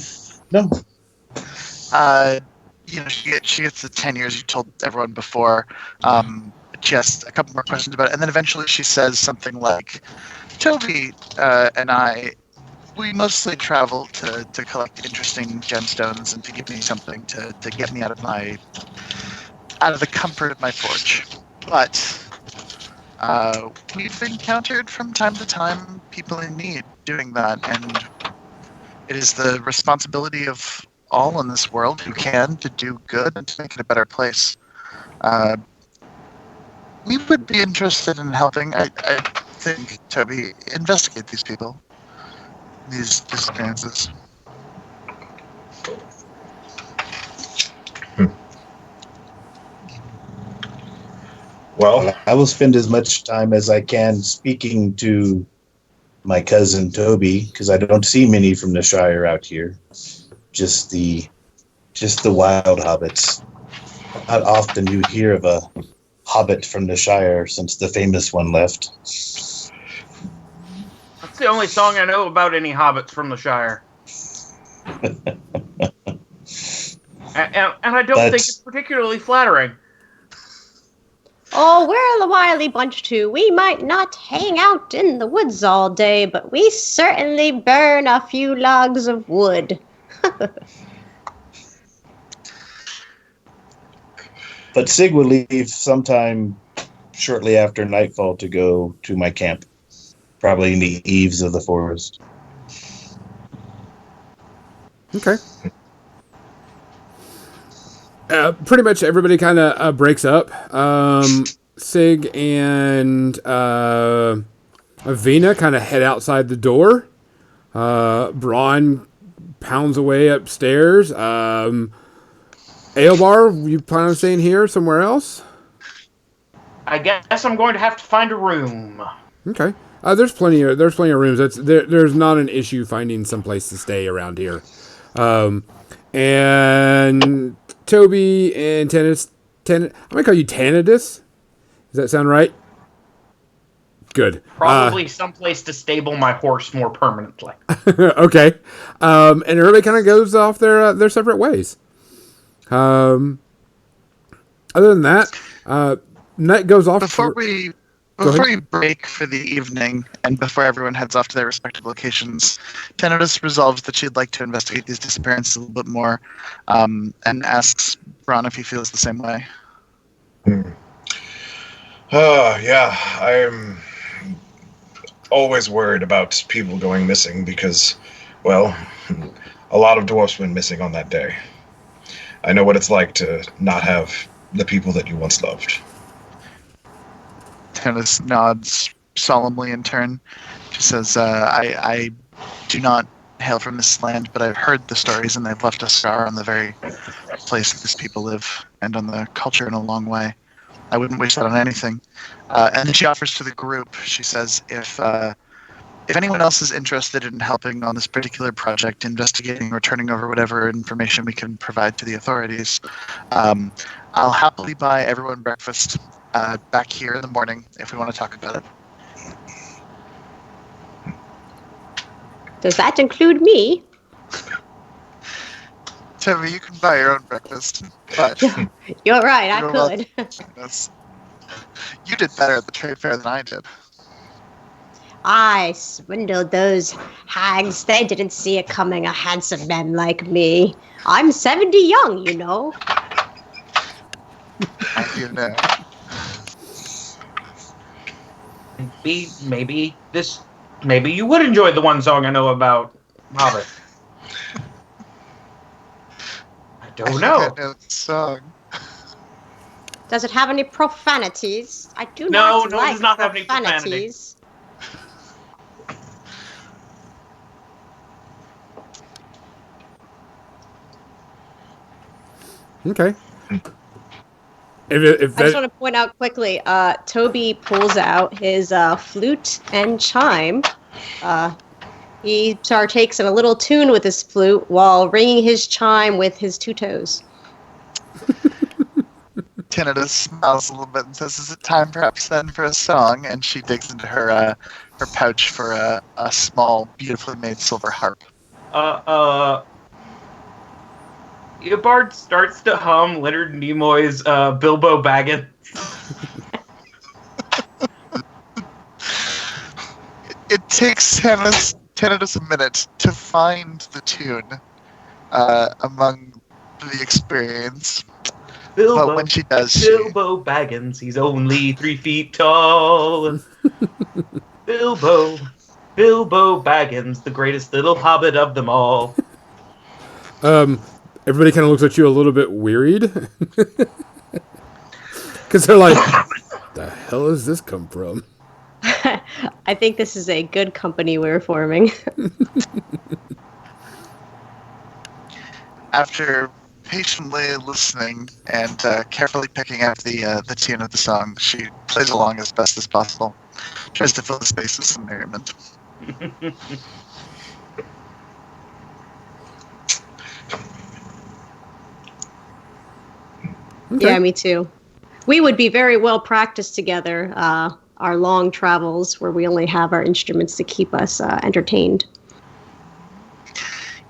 No. She gets the 10 years you told everyone before. She asks a couple more questions about it, and then eventually she says something like, Toby and we mostly travel to collect interesting gemstones and to give me something to get me out of the comfort of my forge. But we've encountered from time to time people in need doing that, and it is the responsibility of all in this world who can to do good and to make it a better place. We would be interested in helping. I think, Toby, investigate these people, these disappearances. Well, I will spend as much time as I can speaking to my cousin Toby, because I don't see many from the Shire out here. Just the wild hobbits. Not often you hear of a hobbit from the Shire since the famous one left. That's the only song I know about any hobbits from the Shire. and I don't think it's particularly flattering. Oh, we're the wily bunch too. We might not hang out in the woods all day, but we certainly burn a few logs of wood. But Sig will leave sometime shortly after nightfall to go to my camp, probably in the eaves of the forest. Okay. Pretty much everybody kind of breaks up. Sig and Avina kind of head outside the door. Braun pounds away upstairs. Aelbar, you plan on staying here somewhere else? I guess I'm going to have to find a room. Okay. There's plenty of rooms. There's not an issue finding some place to stay around here. And Toby and I'm gonna call you Tanidus. Does that sound right? Good. Probably someplace to stable my horse more permanently. Okay. And everybody kind of goes off their separate ways. Other than that, night goes off. Before we break for the evening, and before everyone heads off to their respective locations, Tenodus resolves that she'd like to investigate these disappearances a little bit more, and asks Braun if he feels the same way. Yeah, I'm always worried about people going missing because, well, a lot of dwarfs went missing on that day. I know what it's like to not have the people that you once loved. Tennis nods solemnly in turn. She says, I do not hail from this land, but I've heard the stories, and they've left a scar on the very place that these people live and on the culture in a long way. I wouldn't wish that on anything. And then she offers to the group. She says, if anyone else is interested in helping on this particular project, investigating or turning over whatever information we can provide to the authorities, I'll happily buy everyone breakfast back here in the morning if we want to talk about it. Does that include me? Toby, you can buy your own breakfast, but You're right, I you're could. welcome. Yes. You did better at the trade fair than I did. I swindled those hags. They didn't see it coming, a handsome man like me. I'm 70 young, you know. I do know. Maybe you would enjoy the one song I know about Hobbit. I don't know. I know the song. Does it have any profanities? I do No, not it like does not have any profanities. Okay. If I just that, want to point out quickly, Toby pulls out his flute and chime. He partakes in a little tune with his flute while ringing his chime with his two toes. Tinnitus smiles a little bit and says, "Is it time perhaps then for a song?" And she digs into her pouch for a small, beautifully made silver harp. Eobard starts to hum Leonard Nimoy's Bilbo Baggins. It takes Tinnitus a minute to find the tune among the experience. Bilbo, But when she does, Bilbo Baggins, he's only 3 feet tall. Bilbo Baggins, the greatest little hobbit of them all. everybody kind of looks at you a little bit wearied. Because they're like, the hell has this come from? I think this is a good company we're forming. After patiently listening and carefully picking up the tune of the song, she plays along as best as possible. Tries to fill the space with some merriment. Okay. Yeah, me too. We would be very well practiced together. Our long travels where we only have our instruments to keep us entertained.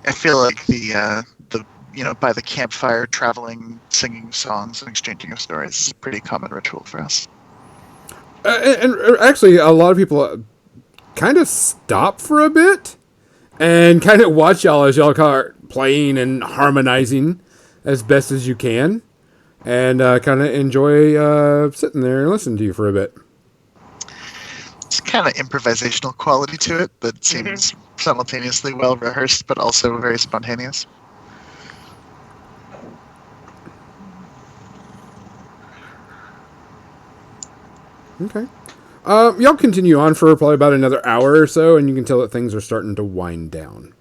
I feel like the by the campfire, traveling, singing songs, and exchanging of stories is a pretty common ritual for us. And actually, a lot of people kind of stop for a bit and kind of watch y'all as y'all are playing and harmonizing as best as you can, and kind of enjoy sitting there and listening to you for a bit. It's kind of improvisational quality to it that seems simultaneously well rehearsed, but also very spontaneous. Okay. Y'all continue on for probably about another hour or so, and you can tell that things are starting to wind down.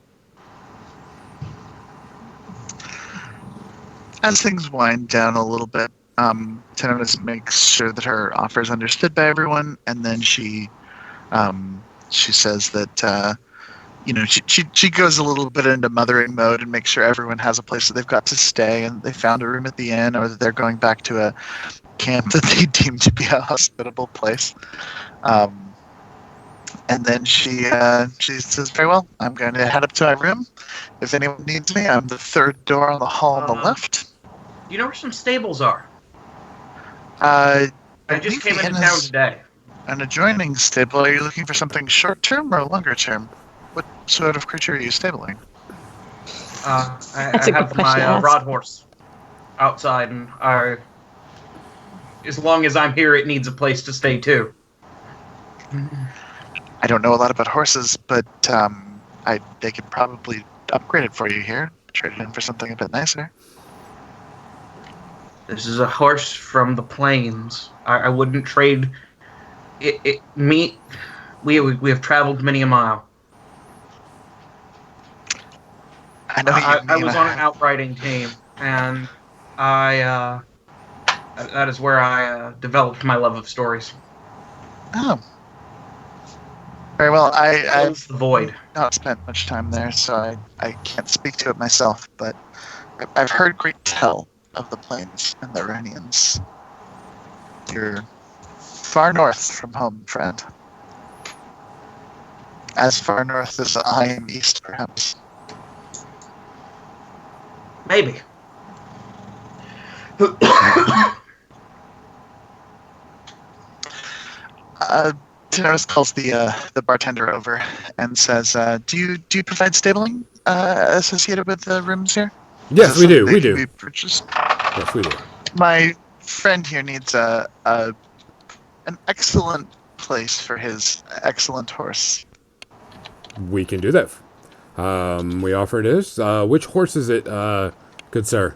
As things wind down a little bit, Tinnitus makes sure that her offer is understood by everyone, and then she says that she goes a little bit into mothering mode and makes sure everyone has a place that they've got to stay, and they found a room at the inn, or that they're going back to a camp that they deem to be a hospitable place. And then she says, "Very well, I'm going to head up to my room. If anyone needs me, I'm the third door on the hall on the left." Do you know where some stables are? I just came into town today. An adjoining stable. Are you looking for something short term or longer term? What sort of creature are you stabling? I That's a good have question my to ask. rod horse outside, and as long as I'm here, it needs a place to stay too. I don't know a lot about horses, but they could probably upgrade it for you here. Trade it in for something a bit nicer. This is a horse from the plains. I wouldn't trade me. We have traveled many a mile. I know I was on an outriding team, and I That is where I developed my love of stories. Oh, very well. Fills I've the void. not spent much time there, so I can't speak to it myself, but I've heard great tell of the plains and the Iranians. You're far north from home, friend. As far north as I am east, perhaps. Maybe. Daenerys calls the bartender over and says, "Do you provide stabling associated with the rooms here? Is Yes, this we something do. that We can do. be purchased? Yes, we do. My friend here needs an excellent place for his excellent horse. We can do that. We offer it is. Which horse is it, good sir?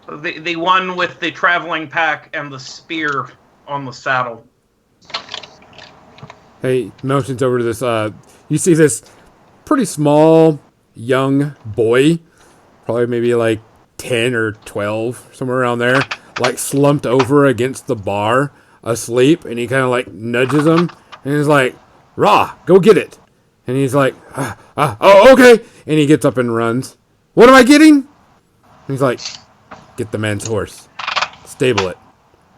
The one with the traveling pack and the spear on the saddle. Hey, motions over to this. You see this pretty small young boy, probably maybe like 10 or 12, somewhere around there, like slumped over against the bar, asleep, and he kind of like nudges him, and he's like, "Rah, go get it." And he's like, "Oh, okay." And he gets up and runs. "What am I getting?" And he's like, "Get the man's horse. Stable it."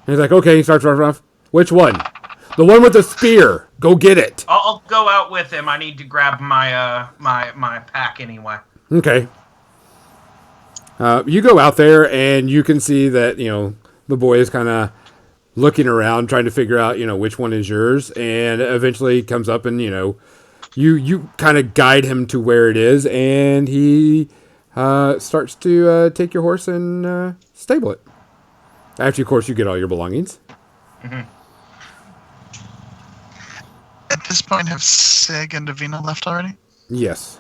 And he's like, "Okay." He starts running off. "Which one?" "The one with the spear. Go get it." I'll go out with him. I need to grab my my pack anyway. Okay. You go out there and you can see that, the boy is kind of looking around trying to figure out, which one is yours, and eventually comes up and, you kind of guide him to where it is, and he starts to take your horse and stable it. After, of course, you get all your belongings. Mm-hmm. At this point, have Sig and Davina left already? Yes.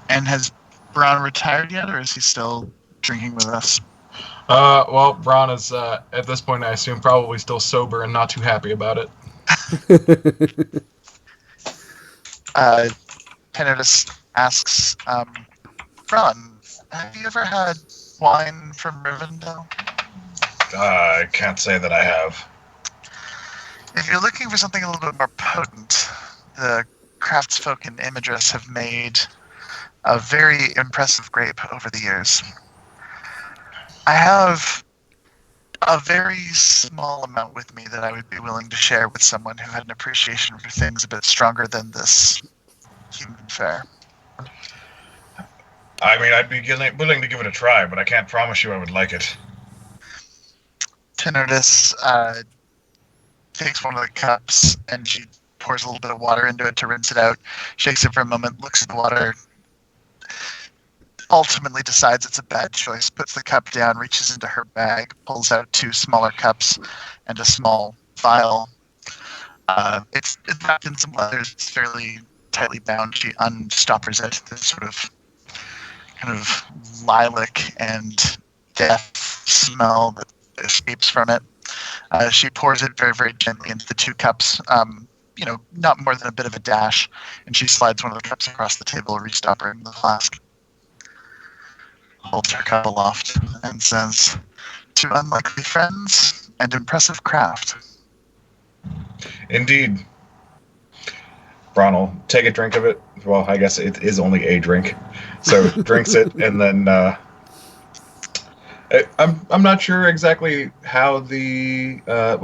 And has Braun retired yet, or is he still drinking with us? Well, Braun is at this point, I assume, probably still sober and not too happy about it. Penodus asks, Braun, have you ever had wine from Rivendell? I can't say that I have. If you're looking for something a little bit more potent, the craftsfolk in Imidris have made a very impressive grape over the years. I have a very small amount with me that I would be willing to share with someone who had an appreciation for things a bit stronger than this human fare. I mean, I'd be willing to give it a try, but I can't promise you I would like it. Tenordis takes one of the cups and she pours a little bit of water into it to rinse it out, shakes it for a moment, looks at the water, ultimately decides it's a bad choice, puts the cup down, reaches into her bag, pulls out 2 smaller cups and a small vial. It's wrapped in some leathers. It's fairly tightly bound. She unstoppers it. This sort of kind of lilac and death smell that escapes from it. She pours it very, very gently into the 2 cups, not more than a bit of a dash, and she slides one of the cups across the table, restoppering the flask. Holds her cup aloft and says, "To unlikely friends and impressive craft." Indeed. Braun will take a drink of it. Well, I guess it is only a drink. So drinks it, and then I'm not sure exactly how what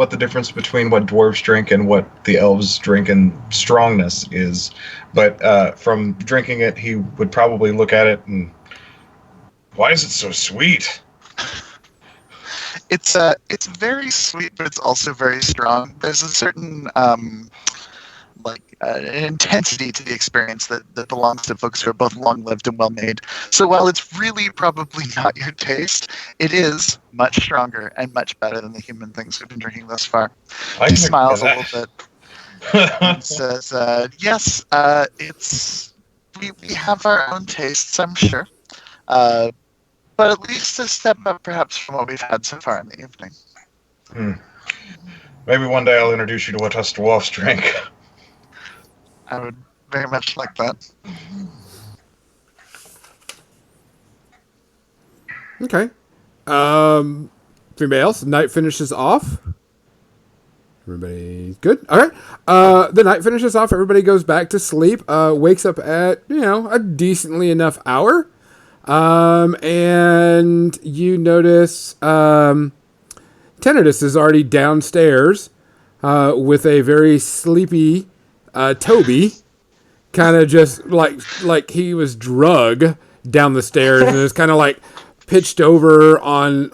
the difference between what dwarves drink and what the elves drink in strongness is, but from drinking it, he would probably look at it and, why is it so sweet? It's very sweet, but it's also very strong. There's a certain intensity to the experience that belongs to folks who are both long-lived and well-made. So while it's really probably not your taste, it is much stronger and much better than the human things we've been drinking thus far. She smiles a little bit and says, "Yes, we have our own tastes, I'm sure, but at least a step up, perhaps, from what we've had so far in the evening." Maybe one day I'll introduce you to what us dwarfs drink. I would very much like that. Okay. If anybody else, night finishes off. Everybody's good? All right. The night finishes off. Everybody goes back to sleep. Wakes up at, a decently enough hour. And you notice Tinnitus is already downstairs with a very sleepy Toby, kind of just like he was drug down the stairs and is kind of like pitched over on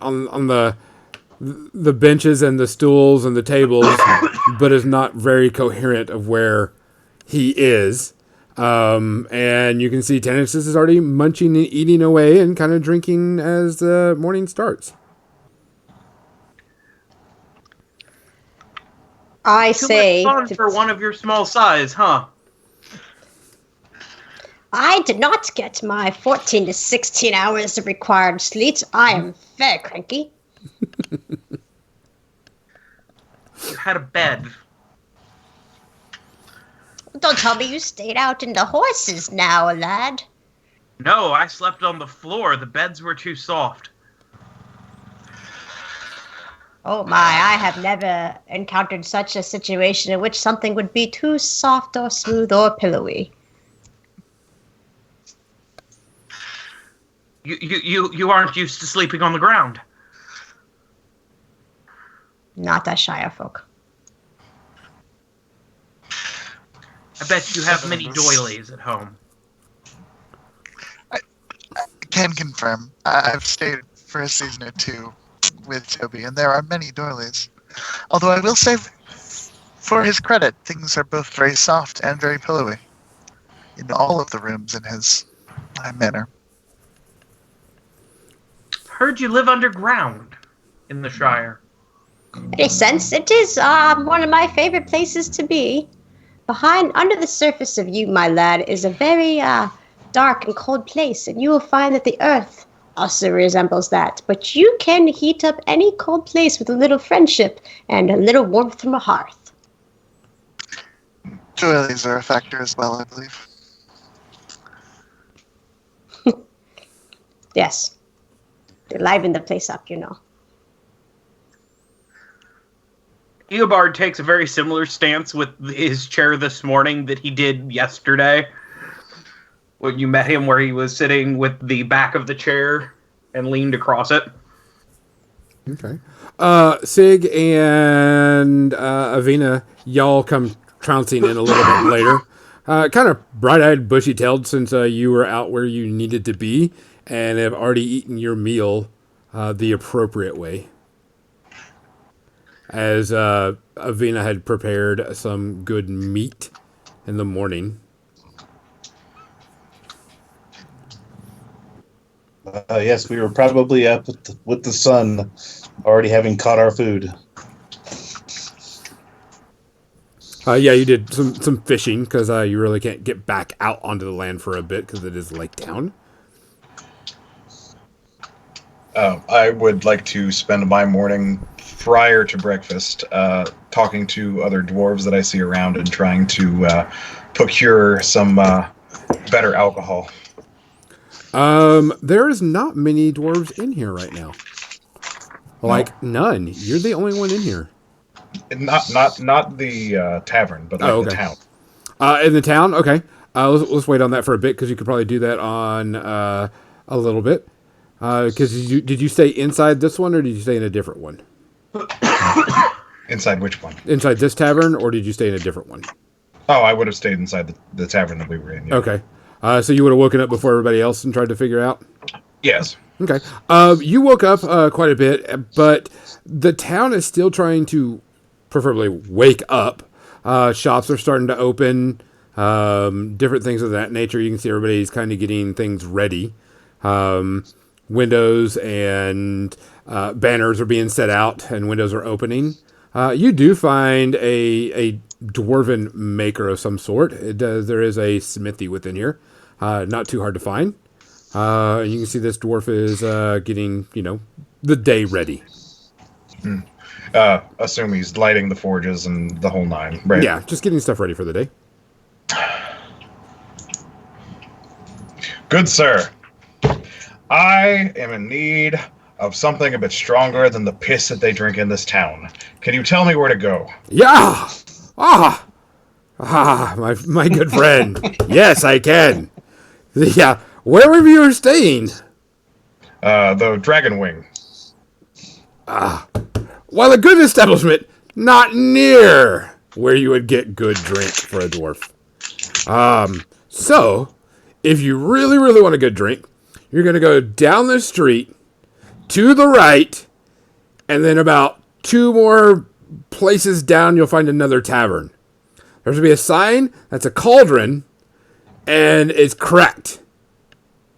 the benches and the stools and the tables, but is not very coherent of where he is. And you can see Tinnitus is already munching and eating away and kind of drinking as the morning starts. I Too say, much fun for one of your small size, huh? I did not get my 14 to 16 hours of required sleep. I am very cranky. You had a bed. Don't tell me you stayed out in the horses now, lad. No, I slept on the floor. The beds were too soft. Oh my, I have never encountered such a situation in which something would be too soft or smooth or pillowy. You aren't used to sleeping on the ground. Not us Shire folk. I bet you have many doilies at home. I can confirm. I've stayed for a season or two with Toby, and there are many doilies. Although I will say, for his credit, things are both very soft and very pillowy in all of the rooms in his manor. Heard you live underground in the Shire. Makes sense. It is one of my favorite places to be. Under the surface of you, my lad, is a very dark and cold place, and you will find that the earth also resembles that. But you can heat up any cold place with a little friendship and a little warmth from a hearth. Doilies are a factor as well, I believe. Yes. They liven the place up, you know. Eobard takes a very similar stance with his chair this morning that he did yesterday. When you met him, where he was sitting with the back of the chair and leaned across it. Okay. Sig and Avina, y'all come trouncing in a little bit later. Kind of bright-eyed, bushy-tailed since you were out where you needed to be and have already eaten your meal the appropriate way. As Avina had prepared some good meat in the morning. Yes, we were probably up with the sun, already having caught our food. Yeah, you did some fishing because you really can't get back out onto the land for a bit because it is lake town. I would like to spend my morning prior to breakfast talking to other dwarves that I see around and trying to procure some better alcohol. There is not many dwarves in here right now. Like, none. You're the only one in here. Not the tavern, but okay. the town. In the town? Okay. Let's wait on that for a bit because you could probably do that on a little bit. Because did you stay inside this one or did you stay in a different one? Inside which one? Inside this tavern or did you stay in a different one? Oh, I would have stayed inside the tavern that we were in. Yeah. Okay. So you would have woken up before everybody else and tried to figure out? Yes. Okay. You woke up quite a bit, but the town is still trying to preferably wake up. Shops are starting to open, different things of that nature. You can see everybody's kind of getting things ready. Windows and banners are being set out and windows are opening. You do find a dwarven maker of some sort. There is a smithy within here. Not too hard to find. And you can see this dwarf is getting, the day ready. Assume he's lighting the forges and the whole nine, right? Yeah, just getting stuff ready for the day. Good sir. I am in need of something a bit stronger than the piss that they drink in this town. Can you tell me where to go? Yeah! My good friend. Yes, I can. Yeah, wherever you are staying. The Dragon Wing. Well, a good establishment, not near where you would get good drink for a dwarf. So, if you really, really want a good drink, you're going to go down the street, to the right, and then about 2 more places down, you'll find another tavern. There's going to be a sign that's a cauldron, and it's cracked.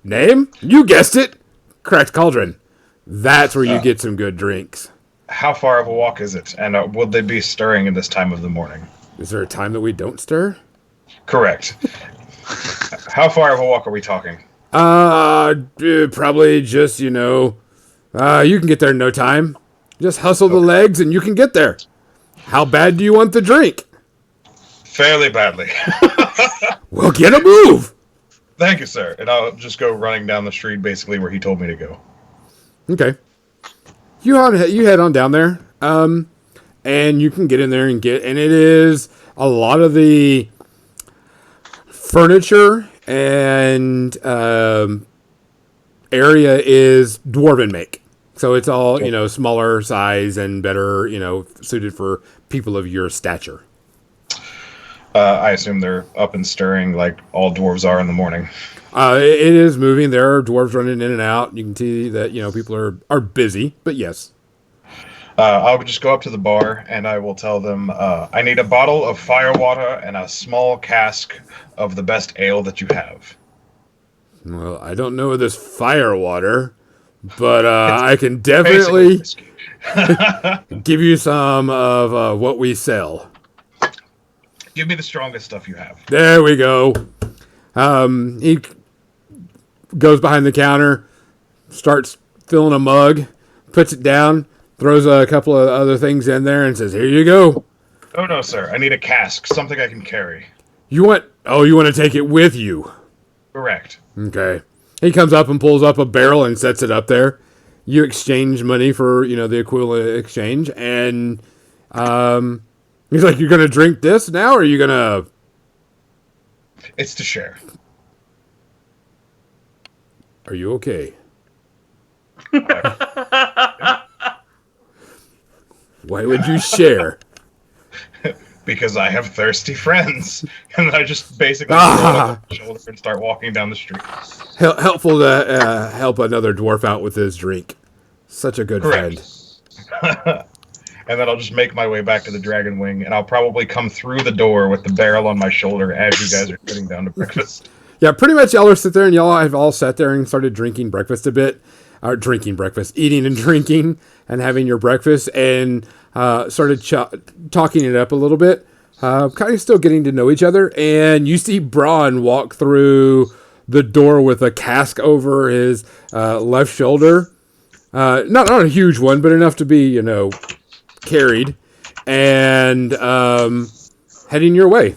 Name? You guessed it. Cracked Cauldron. That's where you get some good drinks. How far of a walk is it? And will they be stirring at this time of the morning? Is there a time that we don't stir? Correct. How far of a walk are we talking? Probably just, you can get there in no time. Just hustle the legs and you can get there. How bad do you want the drink? Fairly badly. Well, get a move. Thank you, sir. And I'll just go running down the street basically where he told me to go. Okay. You head on down there, and you can get in there and it is a lot of the furniture and area is dwarven make. So it's all, smaller size and better, suited for people of your stature. I assume they're up and stirring like all dwarves are in the morning. It is moving. There are dwarves running in and out. You can see that, people are busy, but yes. I'll just go up to the bar and I will tell them, I need a bottle of firewater and a small cask of the best ale that you have. Well, I don't know this firewater, but I can definitely give you some of what we sell. Give me the strongest stuff you have. There we go. He goes behind the counter, starts filling a mug, puts it down, throws a couple of other things in there, and says, "Here you go." Oh no, sir. I need a cask, something I can carry. You want to take it with you? Correct. Okay. He comes up and pulls up a barrel and sets it up there. You exchange money for, the equivalent exchange, and he's like, "You're gonna drink this now, or are you gonna?" It's to share. Are you okay? Why would you share? Because I have thirsty friends. And then I just basically roll over my shoulder and start walking down the street. Helpful to help another dwarf out with his drink. Such a good friend. And then I'll just make my way back to the Dragon Wing, and I'll probably come through the door with the barrel on my shoulder as you guys are sitting down to breakfast. Yeah, pretty much y'all are sitting there, and y'all have all sat there and started drinking breakfast a bit. Eating and drinking, and having your breakfast, and started talking it up a little bit. Kind of still getting to know each other, and you see Braun walk through the door with a cask over his left shoulder. Not a huge one, but enough to be, carried, and heading your way.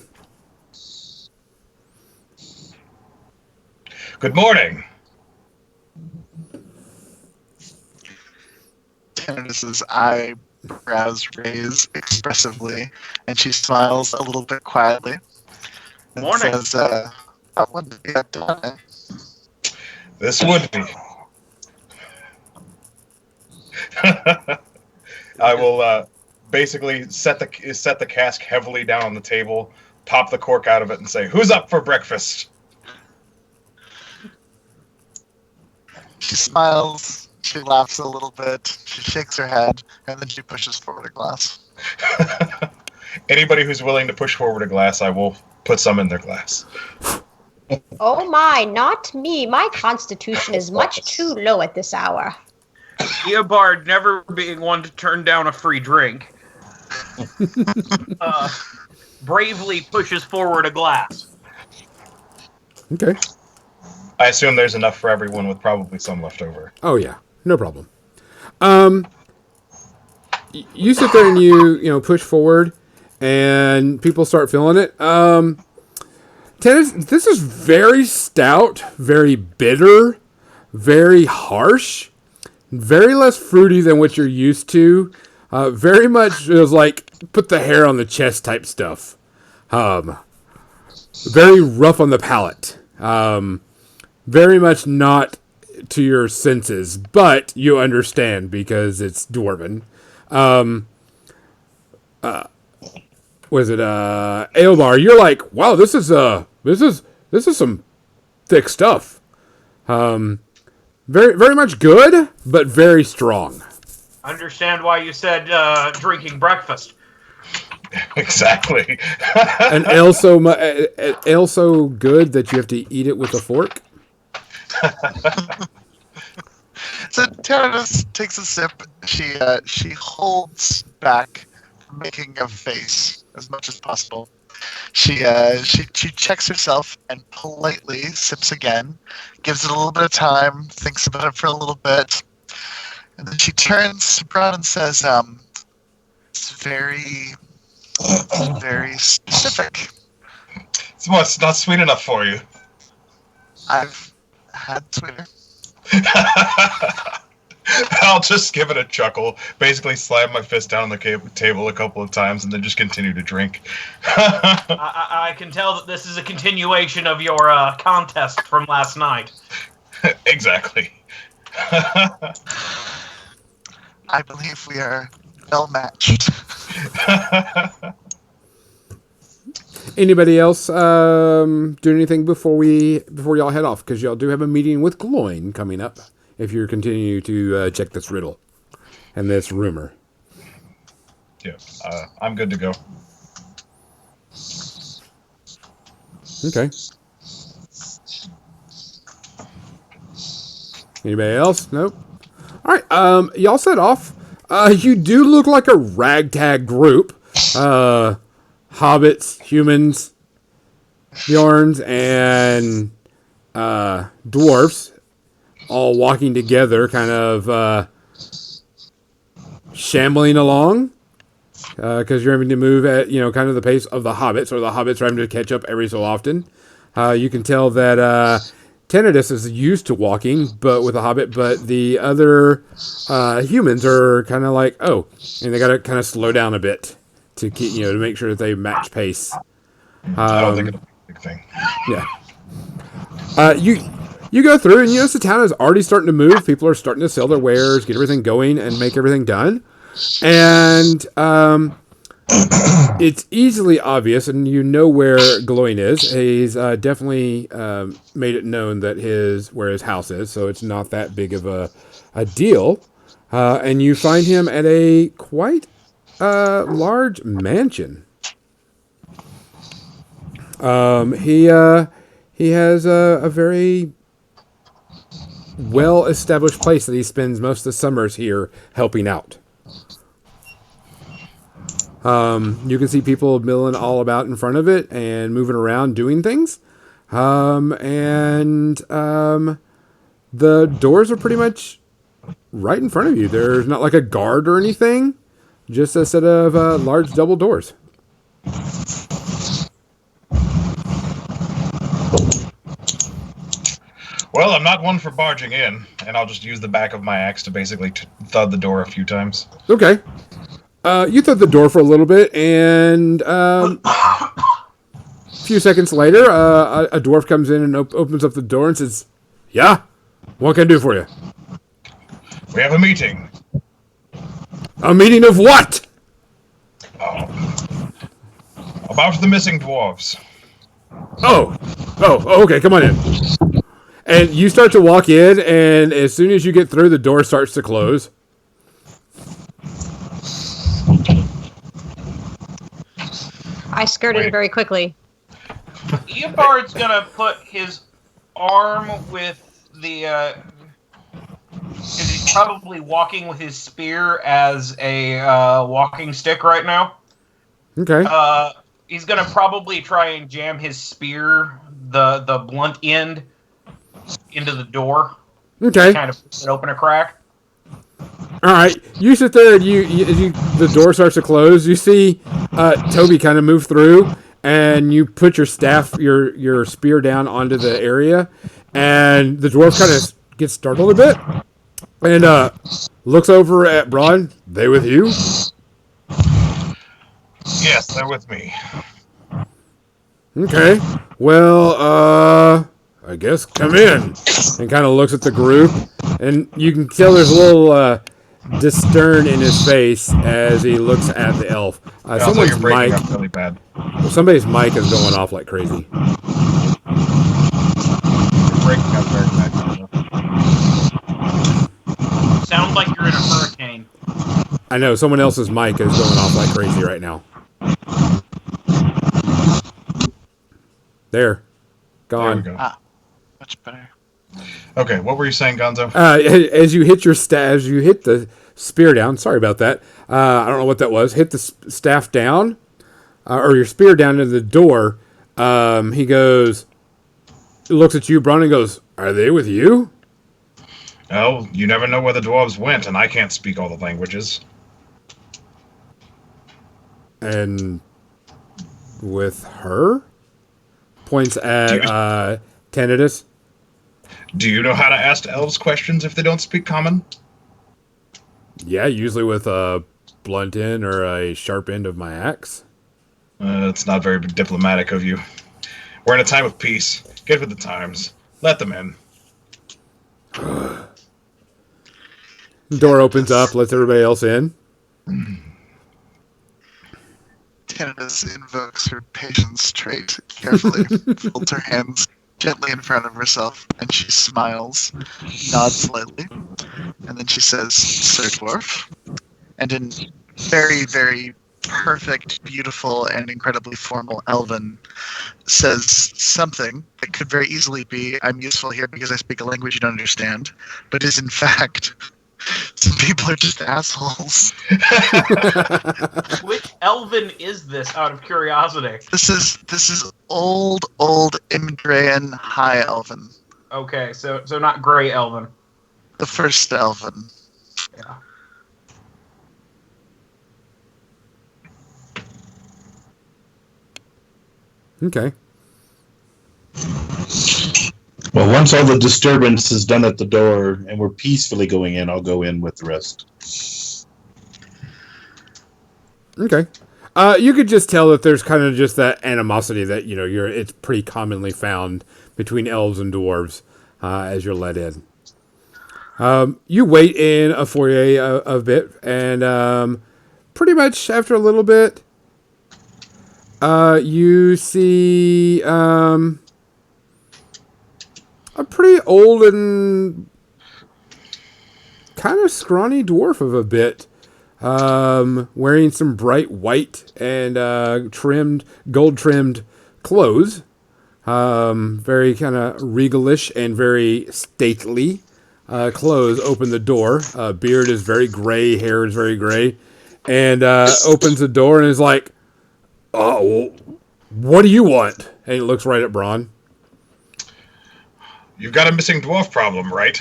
Good morning. Tannis's eyebrows raise expressively, and she smiles a little bit quietly. And Morning. says, "I want to get done." This would be. I will basically set the cask heavily down on the table, pop the cork out of it, and say, "Who's up for breakfast?" She smiles, she laughs a little bit, she shakes her head, and then she pushes forward a glass. Anybody who's willing to push forward a glass, I will put some in their glass. Oh my, not me. My constitution is much too low at this hour. Eobard, never being one to turn down a free drink, bravely pushes forward a glass. Okay. I assume there's enough for everyone with probably some left over. Oh yeah, no problem. You sit there and you push forward, and people start filling it. Tennis, this is very stout, very bitter, very harsh. very less fruity than what you're used to. Very much it was like put the hair on the chest type stuff. Very rough on the palate. Very much not to your senses, but you understand because it's dwarven. Was it Aelbar? You're like, wow, this is some thick stuff. Very much good, but very strong. Understand why you said drinking breakfast. Exactly. An ale so good that you have to eat it with a fork. So Tara just takes a sip. She holds back, making a face as much as possible. She checks herself and politely sips again, gives it a little bit of time, thinks about it for a little bit, and then she turns to Braun and says, "It's very, very specific. It's not sweet enough for you." I've had sweeter." I'll just give it a chuckle, basically slam my fist down on the table a couple of times, and then just continue to drink. I can tell that this is a continuation of your contest from last night. Exactly. I believe we are well matched. Anybody else do anything before y'all head off? Because y'all do have a meeting with Gloin coming up. If you continue to check this riddle and this rumor. Yeah, I'm good to go. Okay. Anybody else? Nope. All right. Y'all set off. You do look like a ragtag group. Hobbits, humans, Bjorns, and dwarves. All walking together, kind of shambling along, because you're having to move at kind of the pace of the hobbits, or the hobbits are having to catch up every so often. You can tell that Tenedus is used to walking, but with a hobbit, but the other humans are kind of like, and they got to kind of slow down a bit to keep to make sure that they match pace. I don't think it'll be a big thing. Yeah. You go through, and you notice the town is already starting to move. People are starting to sell their wares, get everything going, and make everything done. And it's easily obvious, and you know where Gloin is. He's definitely made it known that where his house is, so it's not that big of a deal. And you find him at a quite large mansion. He has a very well-established place that he spends most of the summers here helping out. You can see people milling all about in front of it and moving around doing things. The doors are pretty much right in front of you. There's not like a guard or anything, just a set of large double doors. Well, I'm not one for barging in, and I'll just use the back of my axe to basically thud the door a few times. Okay. You thud the door for a little bit, and a few seconds later, a dwarf comes in and opens up the door and says, "Yeah? What can I do for you?" We have a meeting. A meeting of what? About the missing dwarves. Oh, okay, come on in. And you start to walk in, and as soon as you get through, the door starts to close. I skirted very quickly. Eobard's gonna put his arm with the. He's probably walking with his spear as a walking stick right now. Okay. He's gonna probably try and jam his spear, the blunt end, into the door. Okay. Kind of open a crack. All right. You sit there, and the door starts to close. You see Toby kind of move through, and you put your staff, your spear down onto the area, and the dwarf kind of gets startled a bit. And looks over at Braun. They with you? Yes, they're with me. Okay. Well, I guess come in. And kind of looks at the group. And you can tell there's a little discern in his face as he looks at the elf. Also, Someone's you're breaking mic. up really bad. Somebody's mic is going off like crazy. You're breaking up very bad. Sounds like you're in a hurricane. I know, someone else's mic is going off like crazy right now. There. Gone. There we go. Ah, much better. Okay, what were you saying, Gonzo? As you hit as you hit the spear down, sorry about that. I don't know what that was. Hit the staff down, or your spear down into the door. He goes, looks at you, Braun, and goes, "Are they with you?" Oh, you never know where the dwarves went, and I can't speak all the languages. And with her? Points at Tinnitus. Do you know how to ask elves questions if they don't speak common? Yeah, usually with a blunt end or a sharp end of my axe. It's not very diplomatic of you. We're in a time of peace. Get with the times. Let them in. Door opens up, lets everybody else in. Tinnitus invokes her patience trait carefully, folds her hands gently in front of herself, and she smiles, nods slightly, and then she says, "Sir Dwarf," and in very, very perfect, beautiful, and incredibly formal Elven, says something that could very easily be, "I'm useful here because I speak a language you don't understand," but is in fact, "Some people are just assholes." Which Elven is this, out of curiosity? This is old Imdrayan High Elven. Okay, so not Grey Elven. The first Elven. Yeah. Okay. Well, once all the disturbance is done at the door and we're peacefully going in, I'll go in with the rest. Okay. You could just tell that there's kind of just that animosity that, it's pretty commonly found between elves and dwarves as you're let in. You wait in a foyer a bit, and pretty much after a little bit, you see a pretty old and kind of scrawny dwarf of a bit, wearing some bright white and gold-trimmed clothes. Very kind of regalish and very stately clothes. Open the door. Beard is very gray, hair is very gray, and opens the door and is like, "Oh, what do you want?" And he looks right at Braun. You've got a missing dwarf problem, right?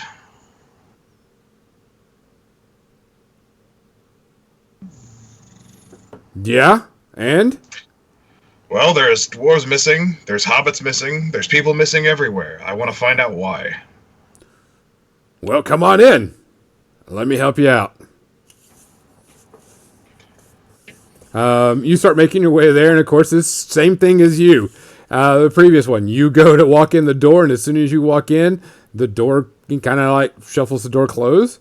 Yeah, and? Well, there's dwarves missing, there's hobbits missing, there's people missing everywhere. I want to find out why. Well, come on in. Let me help you out. You start making your way there, and of course, this same thing as you. The previous one. You go to walk in the door, and as soon as you walk in, the door kind of like shuffles the door closed.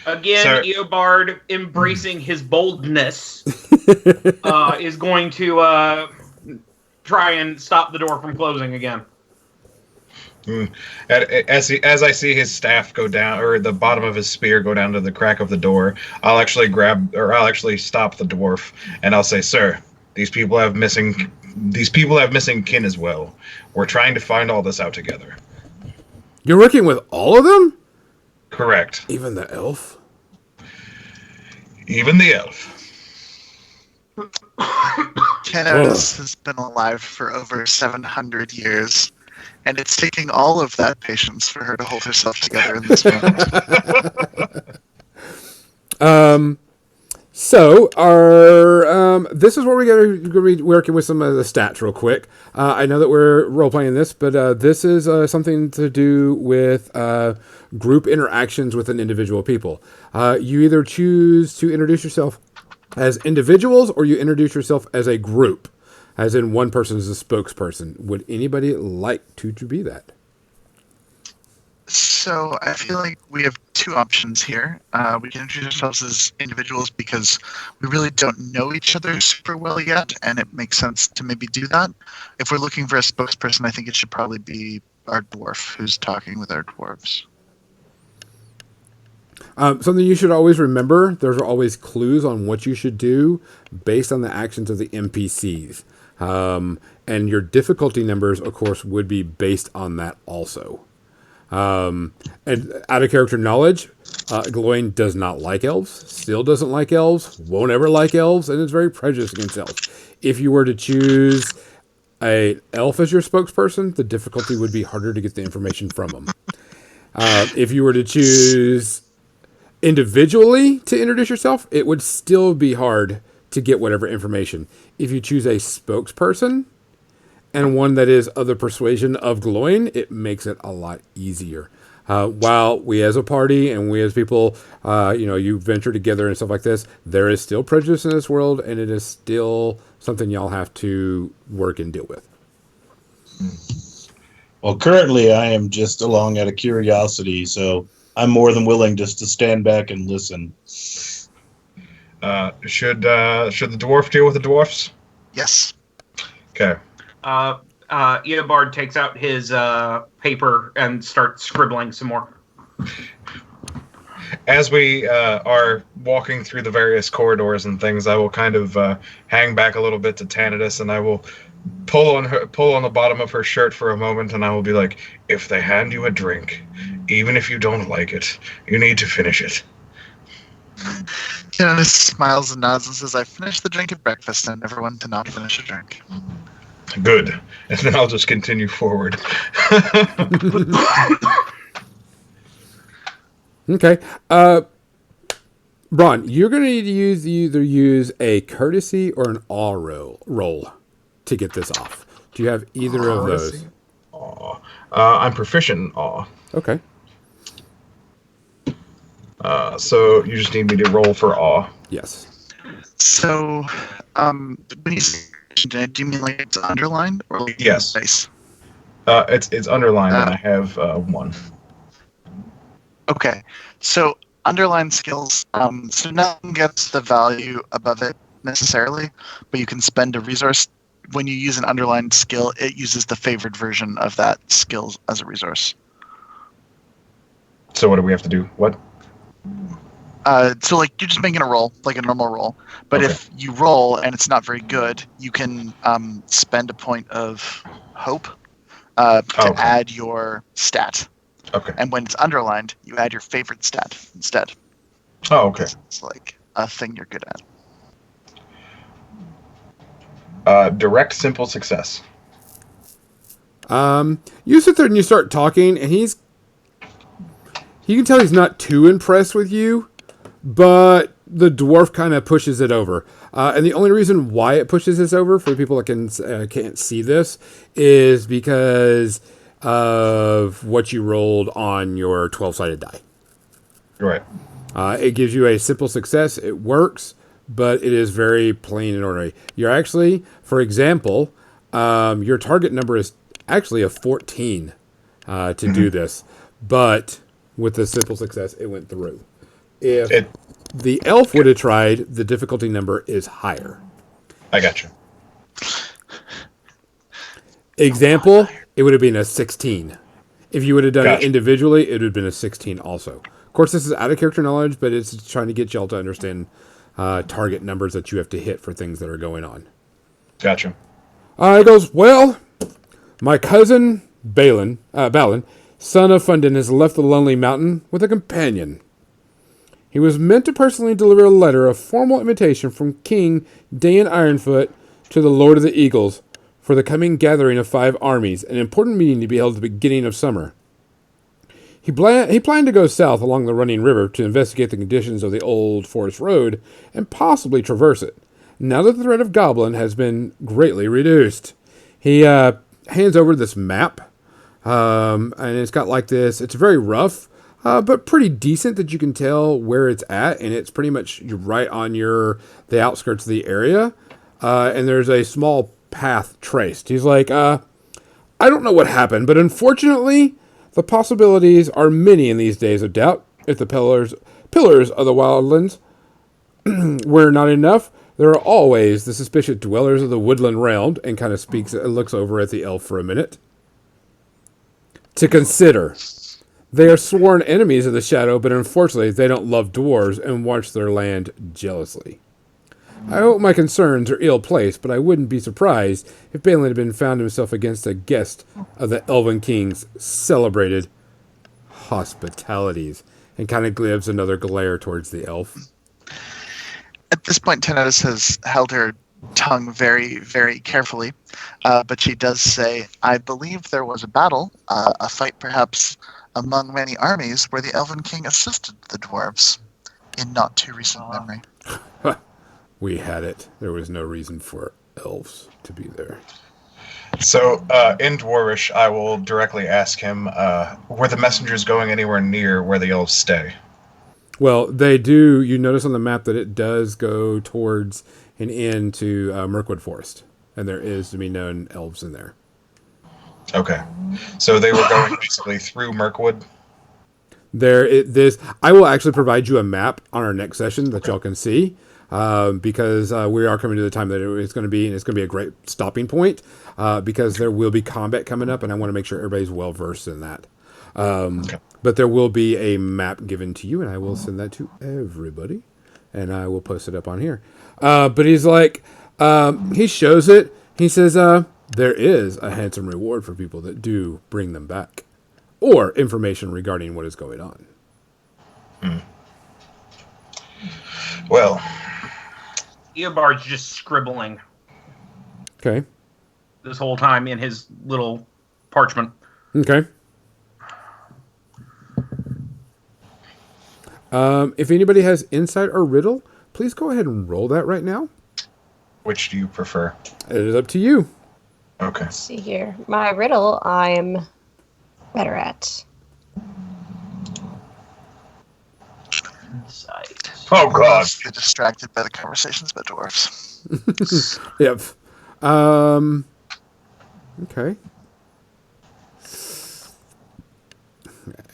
Again, Sir. Eobard, embracing his boldness, is going to try and stop the door from closing again. As I see his staff go down, or the bottom of his spear go down to the crack of the door, I'll actually stop the dwarf, and I'll say, "Sir, these people have missing kin as well. We're trying to find all this out together." You're working with all of them? Correct. Even the elf? Even the elf. Tinnitus has been alive for over 700 years, and it's taking all of that patience for her to hold herself together in this moment. So, this is where we're going to be working with some of the stats real quick. I know that we're role playing this, but this is something to do with group interactions with an individual people. You either choose to introduce yourself as individuals or you introduce yourself as a group, as in one person is a spokesperson. Would anybody like to be that? So I feel like we have two options here. We can introduce ourselves as individuals because we really don't know each other super well yet, and it makes sense to maybe do that. If we're looking for a spokesperson, I think it should probably be our dwarf who's talking with our dwarves. Something you should always remember, there's always clues on what you should do based on the actions of the NPCs. And your difficulty numbers, of course, would be based on that also. And out of character knowledge, Gloin does not like elves, still doesn't like elves, won't ever like elves, and is very prejudiced against elves. If you were to choose an elf as your spokesperson, the difficulty would be harder to get the information from them. If you were to choose individually to introduce yourself, it would still be hard to get whatever information. If you choose a spokesperson, and one that is of the persuasion of Gloin, it makes it a lot easier. While we as a party and we as people, you venture together and stuff like this, there is still prejudice in this world, and it is still something y'all have to work and deal with. Well, currently I am just along out of curiosity, so I'm more than willing just to stand back and listen. Should the dwarf deal with the dwarfs? Yes. Okay. Eobard takes out his paper and starts scribbling some more. As we are walking through the various corridors and things, I will kind of hang back a little bit to Tanidus, and I will pull on the bottom of her shirt for a moment, and I will be like, "If they hand you a drink, even if you don't like it, you need to finish it." Tanidus smiles and nods and says, "I finished the drink at breakfast and never want to not finish a drink." Good. And then I'll just continue forward. Okay. Braun, you're going to need to use a courtesy or an awe roll to get this off. Do you have either of those? Awe. I'm proficient in awe. Okay. So you just need me to roll for awe. Yes. So, when you say, do you mean like it's underlined or like Yes. base? It's underlined, and I have 1. Okay, so underlined skills. So nothing gets the value above it necessarily, but you can spend a resource. When you use an underlined skill, it uses the favored version of that skill as a resource. So what do we have to do? What? So like you're just making a roll, like a normal roll. But Okay. if you roll and it's not very good, you can spend a point of hope to Okay. add your stat. Okay. And when it's underlined, you add your favorite stat instead. Oh, okay. It's like a thing you're good at. Direct simple success. You sit there and you start talking, and you can tell he's not too impressed with you, but the dwarf kind of pushes it over. And the only reason why it pushes this over, for people that can't see this, is because of what you rolled on your 12-sided die. Right. It gives you a simple success. It works, but it is very plain and ordinary. You're actually, for example, your target number is actually a 14 to do this, but with the simple success, it went through. If the elf would have tried, the difficulty number is higher. I got you. Example, it would have been a 16. If you would have done it Gotcha. individually, it would have been a 16 also. Of course, this is out of character knowledge, but it's trying to get y'all to understand target numbers that you have to hit for things that are going on. Gotcha. He goes, well, my cousin Balin, son of Fundin, has left the lonely mountain with a companion. He was meant to personally deliver a letter of formal invitation from King Dan Ironfoot to the Lord of the Eagles for the coming gathering of 5 armies, an important meeting to be held at the beginning of summer. He planned to go south along the running river to investigate the conditions of the old forest road and possibly traverse it. now that the threat of goblin has been greatly reduced. He hands over this map, and it's got like this. It's very rough, but pretty decent that you can tell where it's at, and it's pretty much right on the outskirts of the area. And there's a small path traced. He's like, I don't know what happened, but unfortunately, the possibilities are many in these days of doubt. If the pillars of the wildlands were not enough, there are always the suspicious dwellers of the woodland realm, and kind of speaks and looks over at the elf for a minute. To consider. They are sworn enemies of the shadow, but unfortunately they don't love dwarves and watch their land jealously. I hope my concerns are ill-placed, but I wouldn't be surprised if Balin had been found himself against a guest of the Elven King's celebrated hospitalities. And kind of gives another glare towards the elf. At this point, Tenetis has held her tongue very, very carefully, but she does say, I believe there was a battle, a fight perhaps among many armies, where the Elven King assisted the dwarves in not too recent memory. We had it. There was no reason for elves to be there. So, in Dwarvish, I will directly ask him, were the messengers going anywhere near where the elves stay? Well, they do. You notice on the map that it does go towards an end to Mirkwood Forest. And there is to be known elves in there. Okay. So they were going basically through Mirkwood? I will actually provide you a map on our next session that y'all can see. Because we are coming to the time that it's going to be, and it's going to be a great stopping point, because there will be combat coming up, and I want to make sure everybody's well versed in that. Okay. But there will be a map given to you, and I will send that to everybody, and I will post it up on here. But he's like, he shows it. He says, there is a handsome reward for people that do bring them back, or information regarding what is going on. Well, Eobard's just scribbling. Okay. This whole time in his little parchment. Okay. If anybody has insight or riddle, please go ahead and roll that right now. Which do you prefer? It is up to you. Okay. Let's see here. My riddle, I'm better at. Insight. Oh, God. Get distracted by the conversations about dwarves. Yep. Okay.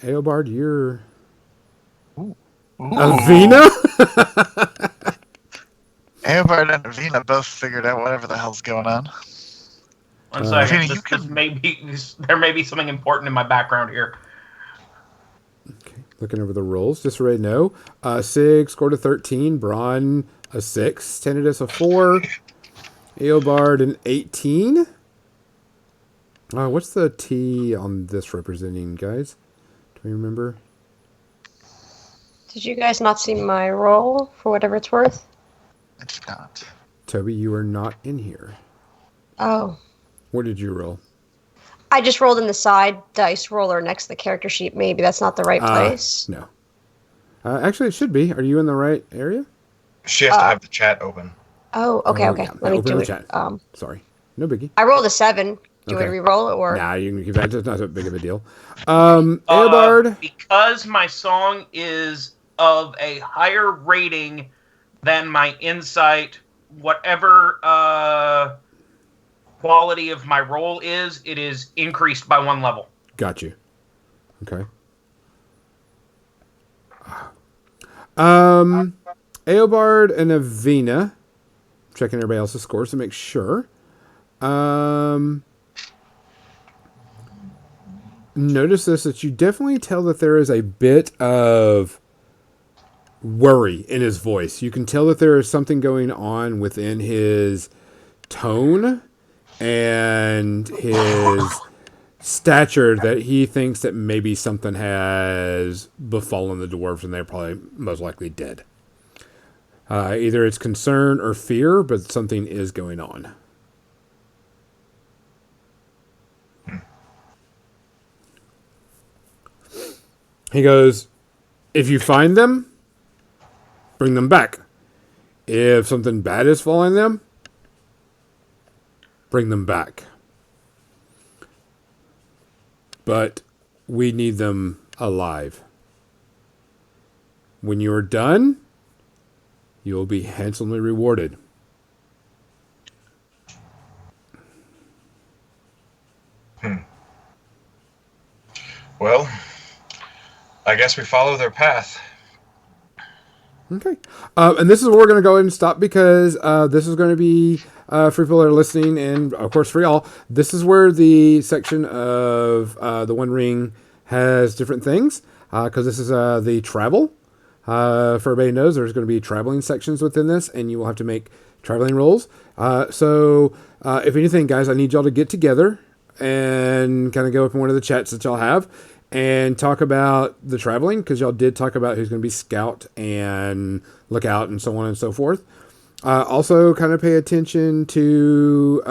Eobard, you're... Avina? Eobard and Avina both figured out whatever the hell's going on. One second. Avina, there may be something important in my background here. Okay. Looking over the rolls, just so I know. Sig scored a 13. Braun a 6. Tenetis a 4. Eobard an 18. What's the T on this representing, guys? Do we remember? Did you guys not see my roll for whatever it's worth? I did not. Toby, you are not in here. Oh. What did you roll? I just rolled in the side dice roller next to the character sheet. Maybe that's not the right place. No. Actually, it should be. Are you in the right area? She has to have the chat open. Oh, okay. Yeah. Let me Open do the it. chat. Sorry. No biggie. I rolled a 7. Do you want Okay. to re-roll it or? Nah, you can keep that. It's not so big of a deal. Eobard. Because my song is of a higher rating than my insight, whatever quality of my roll is, it is increased by 1 level. Got you. Okay. Eobard and Avina. Checking everybody else's scores to make sure. Notice this, that you definitely tell that there is a bit of worry in his voice. You can tell that there is something going on within his tone and his stature that he thinks that maybe something has befallen the dwarves and they're probably most likely dead. Either it's concern or fear, but something is going on. He goes, if you find them, bring them back. If something bad is following them, bring them back. But we need them alive. When you are done, you will be handsomely rewarded. Well, I guess we follow their path. Okay. And this is where we're going to go ahead and stop because this is going to be for people that are listening and, of course, for y'all. This is where the section of the One Ring has different things because this is the travel. For everybody knows, there's going to be traveling sections within this, and you will have to make traveling rolls. So, if anything, guys, I need y'all to get together and kind of go up in one of the chats that y'all have and talk about the traveling, because y'all did talk about who's going to be scout and lookout and so on and so forth. Also, kind of pay attention to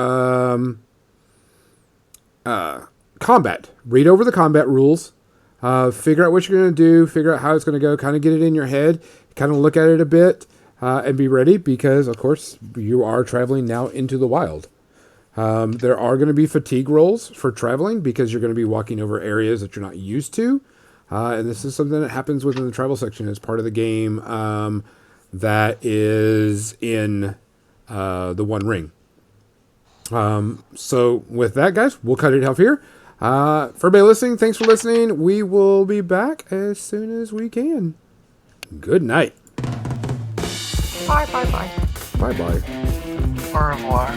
combat. Read over the combat rules. Figure out what you're going to do. Figure out how it's going to go. Kind of get it in your head. Kind of look at it a bit and be ready because, of course, you are traveling now into the wild. There are going to be fatigue rolls for traveling because you're going to be walking over areas that you're not used to. And this is something that happens within the travel section as part of the game that is in the One Ring. So with that, guys, we'll cut it off here. For everybody listening, thanks for listening. We will be back as soon as we can. Good night. Bye, bye, bye. Bye-bye. Au revoir.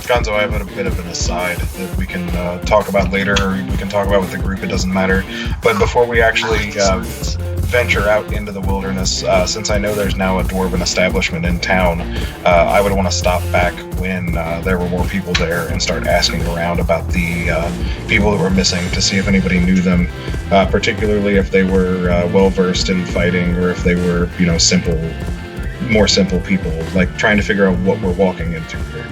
Gonzo, I have a bit of an aside that we can talk about later, or we can talk about with the group, it doesn't matter. But before we actually venture out into the wilderness, since I know there's now a dwarven establishment in town, I would want to stop back when there were more people there and start asking around about the people that were missing to see if anybody knew them, particularly if they were well-versed in fighting or if they were, more simple people, like trying to figure out what we're walking into here.